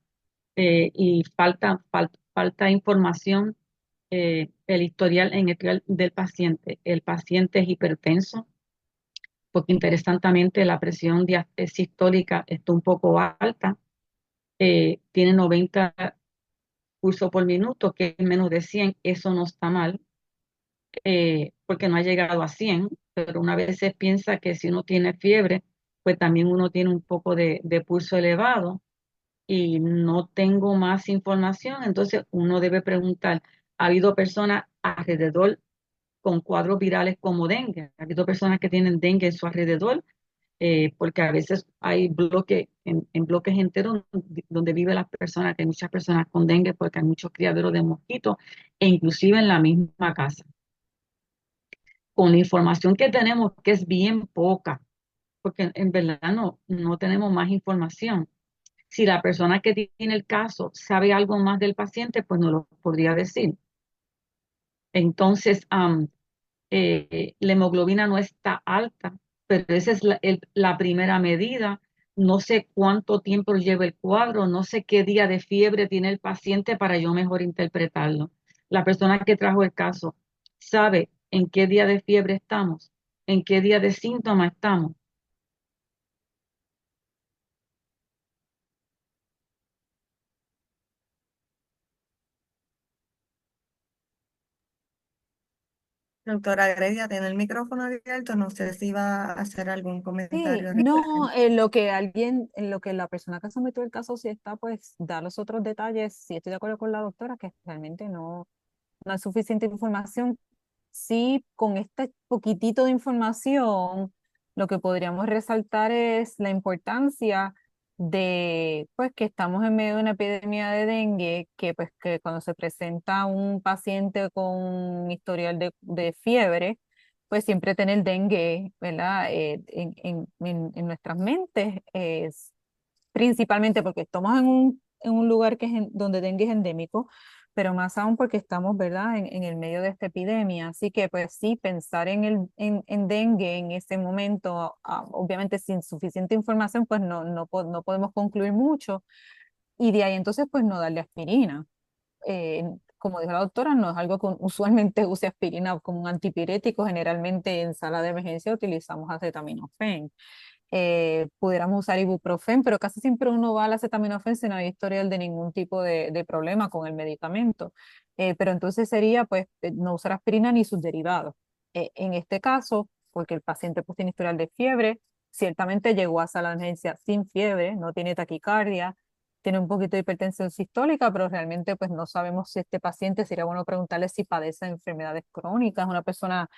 Y falta información, el historial en el del paciente. El paciente es hipertenso, porque interesantemente la presión sistólica está un poco alta, tiene 90 pulsos por minuto, que es menos de 100, eso no está mal, porque no ha llegado a 100, pero una vez se piensa que si uno tiene fiebre, pues también uno tiene un poco de pulso elevado y no tengo más información, entonces uno debe preguntar, ¿ha habido personas alrededor con cuadros virales como dengue? ¿Ha habido personas que tienen dengue en su alrededor? Porque a veces hay bloques, en bloques enteros donde viven las personas, que hay muchas personas con dengue porque hay muchos criaderos de mosquitos, e inclusive en la misma casa. Con la información que tenemos, que es bien poca, porque en verdad no tenemos más información. Si la persona que tiene el caso sabe algo más del paciente, pues no lo podría decir. Entonces, la hemoglobina no está alta, pero esa es la primera medida. No sé cuánto tiempo lleva el cuadro, no sé qué día de fiebre tiene el paciente para yo mejor interpretarlo. La persona que trajo el caso sabe en qué día de fiebre estamos, en qué día de síntoma estamos. Doctora Gredia, tiene el micrófono abierto, no sé si va a hacer algún Sí, comentario no, referente. en lo que la persona que sometió el caso sí está, pues da los otros detalles. Sí, estoy de acuerdo con la doctora que realmente no hay suficiente información. Sí, con este poquitito de información, lo que podríamos resaltar es la importancia de, pues, que estamos en medio de una epidemia de dengue, que pues que cuando se presenta un paciente con un historial de fiebre, pues siempre tener dengue, ¿verdad? En nuestras mentes es principalmente porque estamos en un lugar que donde dengue es endémico, pero más aún porque estamos, ¿verdad?, en el medio de esta epidemia. Así que, pues sí, pensar en dengue en ese momento, obviamente sin suficiente información, pues no podemos concluir mucho. Y de ahí entonces, pues no darle aspirina. Como dijo la doctora, no es algo que usualmente use aspirina como un antipirético. Generalmente en sala de emergencia utilizamos acetaminofén. Pudiéramos usar ibuprofén, pero casi siempre uno va al acetaminofén si no hay historial de ningún tipo de problema con el medicamento. Pero entonces sería pues no usar aspirina ni sus derivados. En este caso, porque el paciente pues tiene historial de fiebre, ciertamente llegó a sala de emergencia sin fiebre, no tiene taquicardia, tiene un poquito de hipertensión sistólica, pero realmente pues no sabemos si este paciente, sería bueno preguntarle si padece enfermedades crónicas, una persona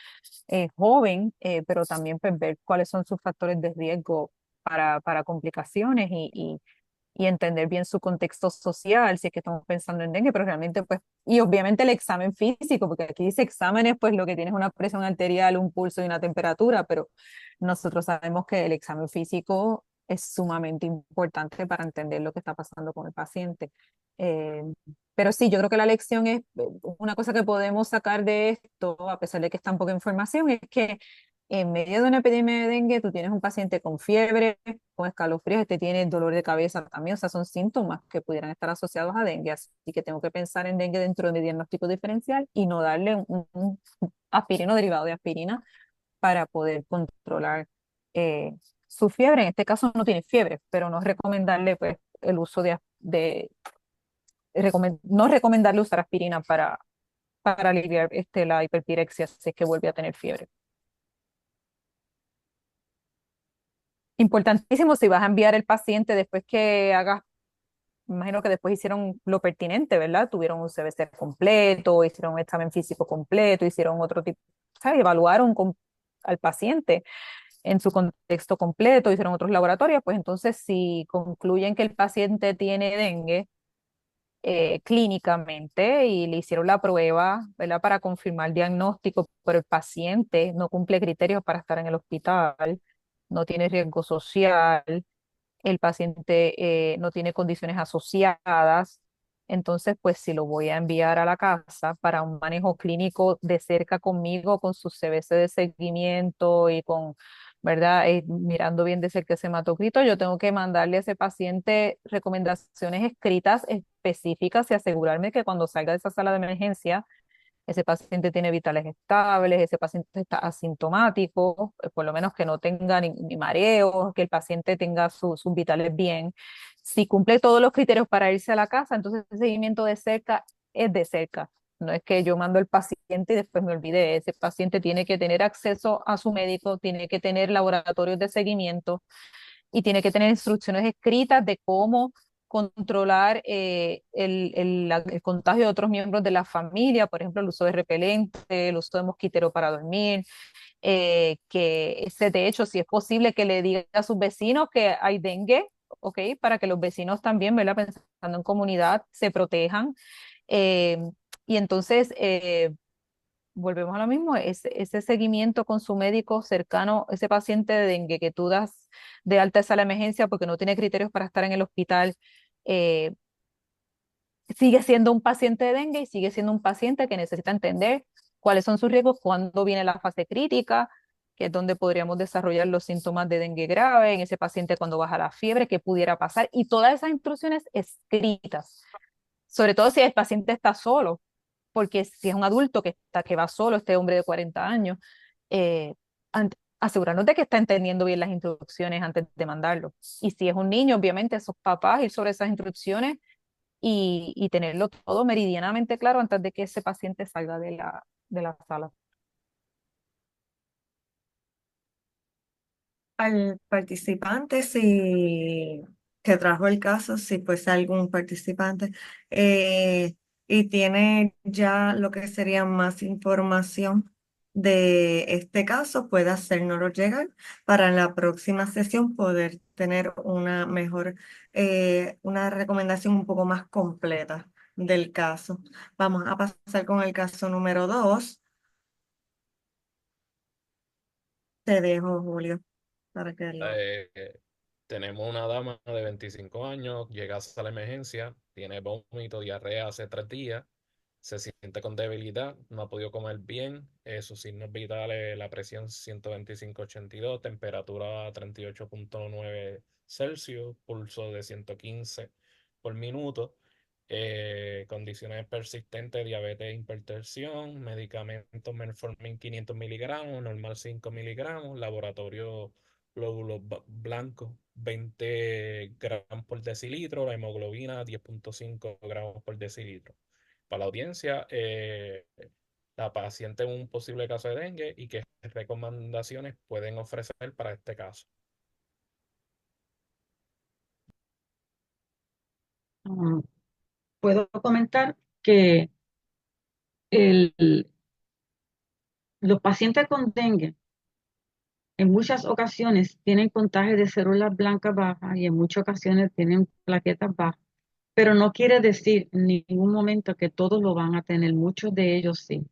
joven, pero también pues, ver cuáles son sus factores de riesgo para complicaciones y entender bien su contexto social, si es que estamos pensando en dengue, pero realmente pues, y obviamente el examen físico, porque aquí dice exámenes, pues lo que tienes es una presión arterial, un pulso y una temperatura, pero nosotros sabemos que el examen físico es sumamente importante para entender lo que está pasando con el paciente. Eh, pero sí, yo creo que la lección es, una cosa que podemos sacar de esto, a pesar de que está tan poca información, es que en medio de una epidemia de dengue, tú tienes un paciente con fiebre, con escalofríos, este tiene dolor de cabeza también, o sea, son síntomas que pudieran estar asociados a dengue, así que tengo que pensar en dengue dentro de mi diagnóstico diferencial y no darle un aspirina o derivado de aspirina para poder controlar eh, su fiebre. En este caso no tiene fiebre, pero no recomendarle pues el uso no recomendarle usar aspirina para aliviar la hiperpirexia si es que vuelve a tener fiebre. Importantísimo si vas a enviar el paciente después que hagas, me imagino que después hicieron lo pertinente, ¿verdad? Tuvieron un CBC completo, hicieron un examen físico completo, hicieron otro tipo, ¿sabes? Evaluaron al paciente en su contexto completo, hicieron otros laboratorios, pues entonces si concluyen que el paciente tiene dengue clínicamente y le hicieron la prueba, ¿verdad? Para confirmar el diagnóstico, pero el paciente no cumple criterios para estar en el hospital, no tiene riesgo social, el paciente no tiene condiciones asociadas, entonces pues si lo voy a enviar a la casa para un manejo clínico de cerca conmigo, con su CBC de seguimiento y con, ¿verdad? Mirando bien de cerca ese hematocrito, yo tengo que mandarle a ese paciente recomendaciones escritas específicas y asegurarme que cuando salga de esa sala de emergencia ese paciente tiene vitales estables, ese paciente está asintomático, por lo menos que no tenga ni mareos, que el paciente tenga sus vitales bien. Si cumple todos los criterios para irse a la casa, entonces el seguimiento de cerca es de cerca. No es que yo mando al paciente y después me olvide. Ese paciente tiene que tener acceso a su médico, tiene que tener laboratorios de seguimiento y tiene que tener instrucciones escritas de cómo controlar el contagio de otros miembros de la familia, por ejemplo, el uso de repelente, el uso de mosquitero para dormir, de hecho, si es posible que le diga a sus vecinos que hay dengue, ¿ok? Para que los vecinos también, ¿verdad? Pensando en comunidad, se protejan. Eh, y entonces, volvemos a lo mismo, ese seguimiento con su médico cercano, ese paciente de dengue que tú das de alta a sala de emergencia porque no tiene criterios para estar en el hospital, eh, sigue siendo un paciente de dengue y sigue siendo un paciente que necesita entender cuáles son sus riesgos, cuándo viene la fase crítica, que es donde podríamos desarrollar los síntomas de dengue grave, en ese paciente cuando baja la fiebre, qué pudiera pasar, y todas esas instrucciones escritas, sobre todo si el paciente está solo, porque si es un adulto que va solo, este hombre de 40 años, eh, asegurarnos de que está entendiendo bien las instrucciones antes de mandarlo. Y si es un niño, obviamente esos papás ir sobre esas instrucciones y tenerlo todo meridianamente claro antes de que ese paciente salga de la sala. Al participante, si que trajo el caso, si fuese algún participante eh, y tiene ya lo que sería más información de este caso, puede hacérnoslo llegar para en la próxima sesión poder tener una mejor, una recomendación un poco más completa del caso. Vamos a pasar con el caso número 2. Te dejo, Julio, para que lo... Eh, Tenemos una dama de 25 años, llega a la emergencia, tiene vómito, diarrea hace 3 días, se siente con debilidad, no ha podido comer bien, sus signos vitales, la presión 125/82, temperatura 38,9 Celsius, pulso de 115 por minuto, condiciones persistentes, diabetes e hipertensión, medicamentos metformin 500 miligramos, normal 5 miligramos, laboratorio glóbulos blancos 20 gramos por decilitro, la hemoglobina 10,5 gramos por decilitro. Para la audiencia, la paciente en un posible caso de dengue y qué recomendaciones pueden ofrecer para este caso. Um, Puedo comentar que el- los pacientes con dengue en muchas ocasiones tienen contagio de células blancas bajas y en muchas ocasiones tienen plaquetas bajas, pero no quiere decir en ningún momento que todos lo van a tener, muchos de ellos sí.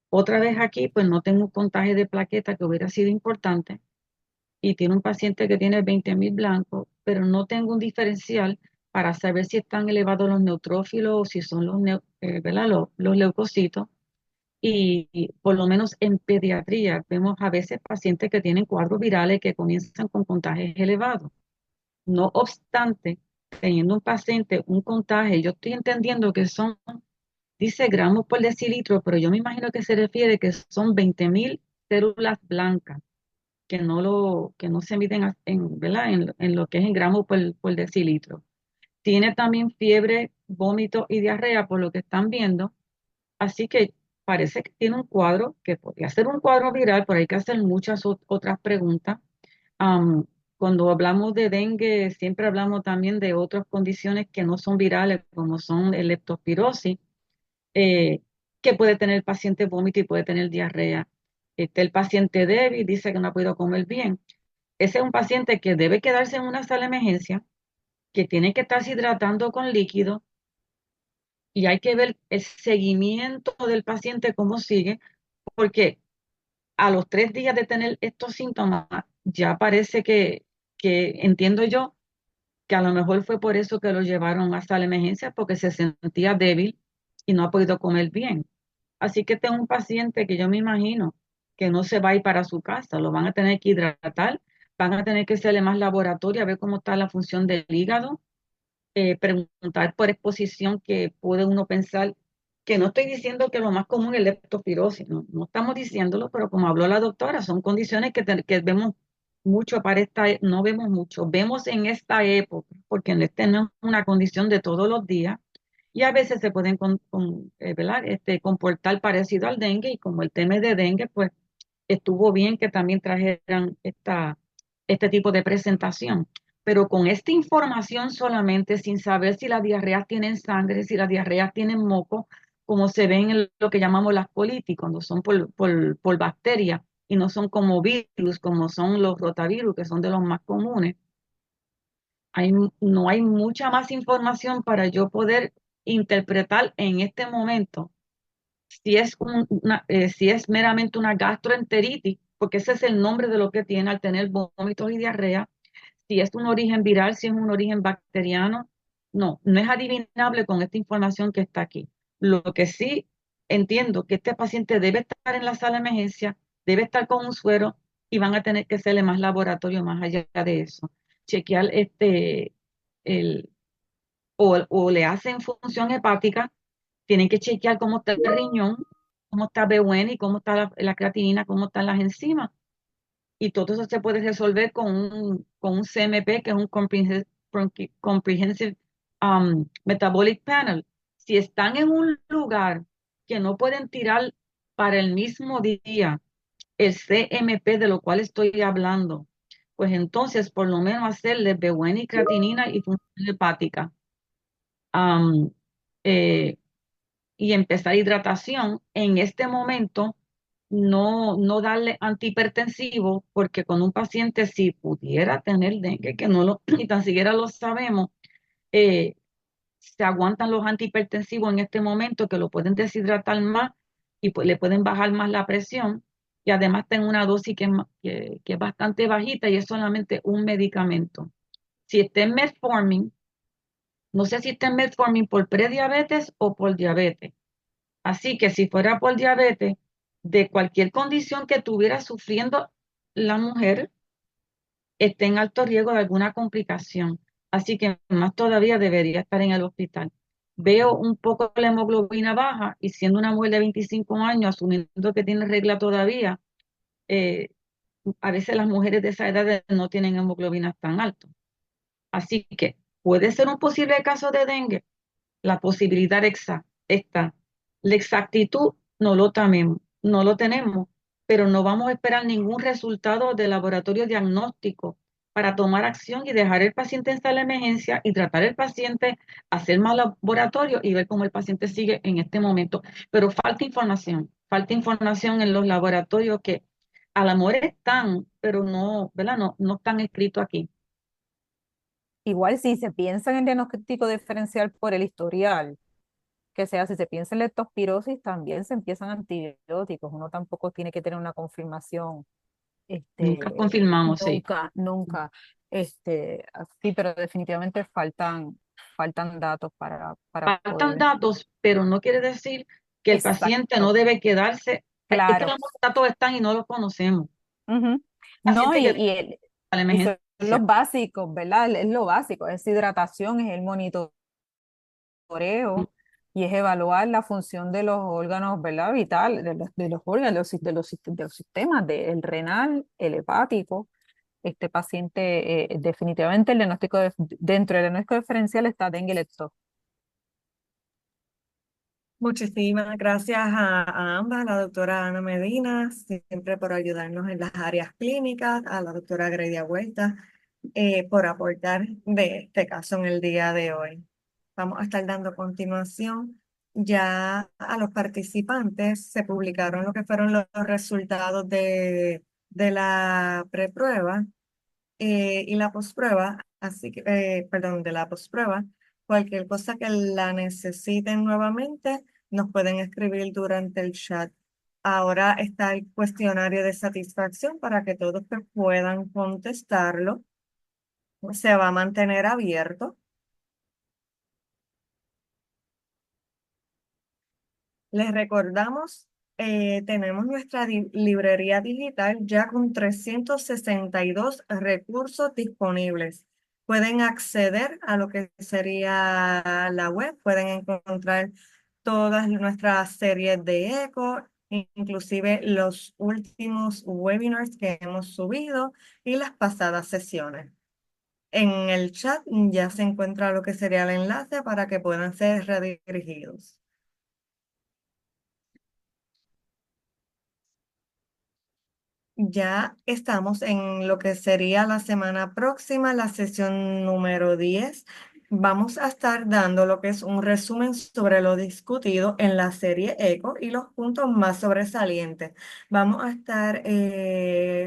Otra vez aquí, pues no tengo un contagio de plaqueta que hubiera sido importante y tiene un paciente que tiene 20.000 blancos, pero no tengo un diferencial para saber si están elevados los neutrófilos o si son ¿verdad? Los leucocitos. Y por lo menos en pediatría vemos a veces pacientes que tienen cuadros virales que comienzan con contagios elevados. No obstante, teniendo un paciente un contagio, yo estoy entendiendo que son, dice gramos por decilitro, pero yo me imagino que se refiere que son 20.000 células blancas, que no se miden ¿verdad? En lo que es en gramos por decilitro. Tiene también fiebre, vómito y diarrea, por lo que están viendo. Así que parece que tiene un cuadro que podría ser un cuadro viral, pero hay que hacer muchas otras preguntas. Am, Cuando hablamos de dengue, siempre hablamos también de otras condiciones que no son virales, como son el leptospirosis, eh, que puede tener el paciente vómito y puede tener diarrea. El paciente débil dice que no ha podido comer bien. Ese es un paciente que debe quedarse en una sala de emergencia, que tiene que estarse hidratando con líquido y hay que ver el seguimiento del paciente, cómo sigue, porque a los 3 días de tener estos síntomas, ya parece que entiendo yo que a lo mejor fue por eso que lo llevaron hasta la emergencia, porque se sentía débil y no ha podido comer bien. Así que tengo un paciente que yo me imagino que no se va a ir para su casa, lo van a tener que hidratar, van a tener que hacerle más laboratorio a ver cómo está la función del hígado, preguntar por exposición, que puede uno pensar, que no estoy diciendo que lo más común es leptospirosis, no estamos diciéndolo, pero como habló la doctora, son condiciones que vemos mucho para no vemos mucho, vemos en esta época, porque este no es una condición de todos los días, y a veces se pueden ¿verdad? Comportar parecido al dengue, y como el tema es de dengue, pues estuvo bien que también trajeran este tipo de presentación. Pero con esta información solamente, sin saber si las diarreas tienen sangre, si las diarreas tienen moco, como se ven en lo que llamamos las colitis, cuando son por bacterias y no son como virus, como son los rotavirus, que son de los más comunes, hay, no hay mucha más información para yo poder interpretar en este momento si es meramente una gastroenteritis, porque ese es el nombre de lo que tiene al tener vómitos y diarrea, si es un origen viral, si es un origen bacteriano, no es adivinable con esta información que está aquí. Lo que sí entiendo que este paciente debe estar en la sala de emergencia, debe estar con un suero y van a tener que hacerle más laboratorio más allá de eso. Chequear el, o le hacen función hepática, tienen que chequear cómo está el riñón, cómo está B1 y cómo está la creatinina, cómo están las enzimas. Y todo eso se puede resolver con un CMP, que es un Comprehensive Metabolic Panel. Si están en un lugar que no pueden tirar para el mismo día el CMP de lo cual estoy hablando, pues entonces por lo menos hacerle B1 y creatinina y función hepática. Am, eh, y empezar hidratación, en este momento no darle antihipertensivo, porque con un paciente si pudiera tener dengue, que no lo, ni tan siquiera lo sabemos, eh, se aguantan los antihipertensivos en este momento, que lo pueden deshidratar más y pues le pueden bajar más la presión, y además tienen una dosis que es bastante bajita y es solamente un medicamento. Si está en metformin, no sé si está en metformin por prediabetes o por diabetes. Así que si fuera por diabetes, de cualquier condición que estuviera sufriendo la mujer, esté en alto riesgo de alguna complicación. Así que más todavía debería estar en el hospital. Veo un poco la hemoglobina baja y siendo una mujer de 25 años, asumiendo que tiene regla todavía, eh, a veces las mujeres de esa edad no tienen hemoglobinas tan altas. Así que puede ser un posible caso de dengue. La posibilidad está. La exactitud no lo tenemos, pero no vamos a esperar ningún resultado de laboratorio diagnóstico para tomar acción y dejar el paciente en sala de emergencia y tratar el paciente, hacer más laboratorio y ver cómo el paciente sigue en este momento. Pero falta información en los laboratorios que a lo mejor están, pero no, ¿verdad? No están escritos aquí. Igual si se piensa en el diagnóstico diferencial por el historial, que sea, si se piensa en leptospirosis, también se empiezan antibióticos. Uno tampoco tiene que tener una confirmación, Nunca confirmamos, sí. nunca, así, pero definitivamente faltan faltan datos para Faltan poder. datos, pero no quiere decir que el paciente no Exacto, debe quedarse. Es que claro. los datos están y no los conocemos. Ujú. No, Paciente que a la y son emergencia. los básicos, ¿verdad? Es lo básico, es hidratación, es el monitoreo y es evaluar la función de los órganos, ¿verdad? Vital, de los órganos, de los sistemas, del renal, el hepático. Este paciente, definitivamente el diagnóstico dentro del diagnóstico diferencial está dengue leptospirosis. Muchísimas gracias a ambas, a la doctora Ana Medina, siempre por ayudarnos en las áreas clínicas, a la doctora Gredia Huerta, por aportar de este caso en el día de hoy. Vamos a estar dando continuación ya a los participantes. Se publicaron lo que fueron los resultados de la preprueba y la posprueba, así que, perdón, de la posprueba. Cualquier cosa que la necesiten nuevamente, nos pueden escribir durante el chat. Ahora está el cuestionario de satisfacción para que todos pues, puedan contestarlo. Se va a mantener abierto. Les recordamos, tenemos nuestra librería digital ya con 362 recursos disponibles. Pueden acceder a lo que sería la web, pueden encontrar todas nuestras series de eco, inclusive los últimos webinars que hemos subido y las pasadas sesiones. En el chat ya se encuentra lo que sería el enlace para que puedan ser redirigidos. Ya estamos en lo que sería la semana próxima, la sesión número 10. Vamos a estar dando lo que es un resumen sobre lo discutido en la serie ECO y los puntos más sobresalientes. Vamos a estar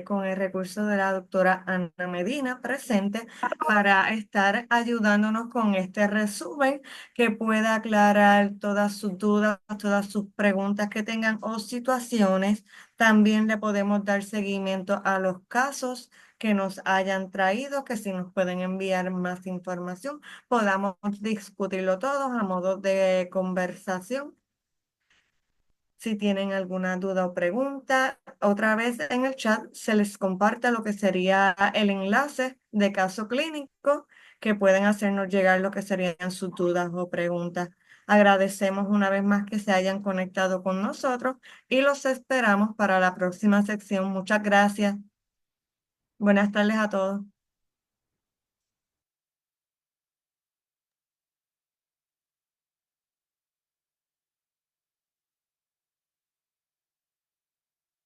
con el recurso de la doctora Ana Medina presente para estar ayudándonos con este resumen que pueda aclarar todas sus dudas, todas sus preguntas que tengan o situaciones. También le podemos dar seguimiento a los casos que nos hayan traído, que si nos pueden enviar más información, podamos discutirlo todos a modo de conversación. Si tienen alguna duda o pregunta, otra vez en el chat se les comparte lo que sería el enlace de caso clínico que pueden hacernos llegar lo que serían sus dudas o preguntas. Agradecemos una vez más que se hayan conectado con nosotros y los esperamos para la próxima sección. Muchas gracias. Buenas tardes a todos.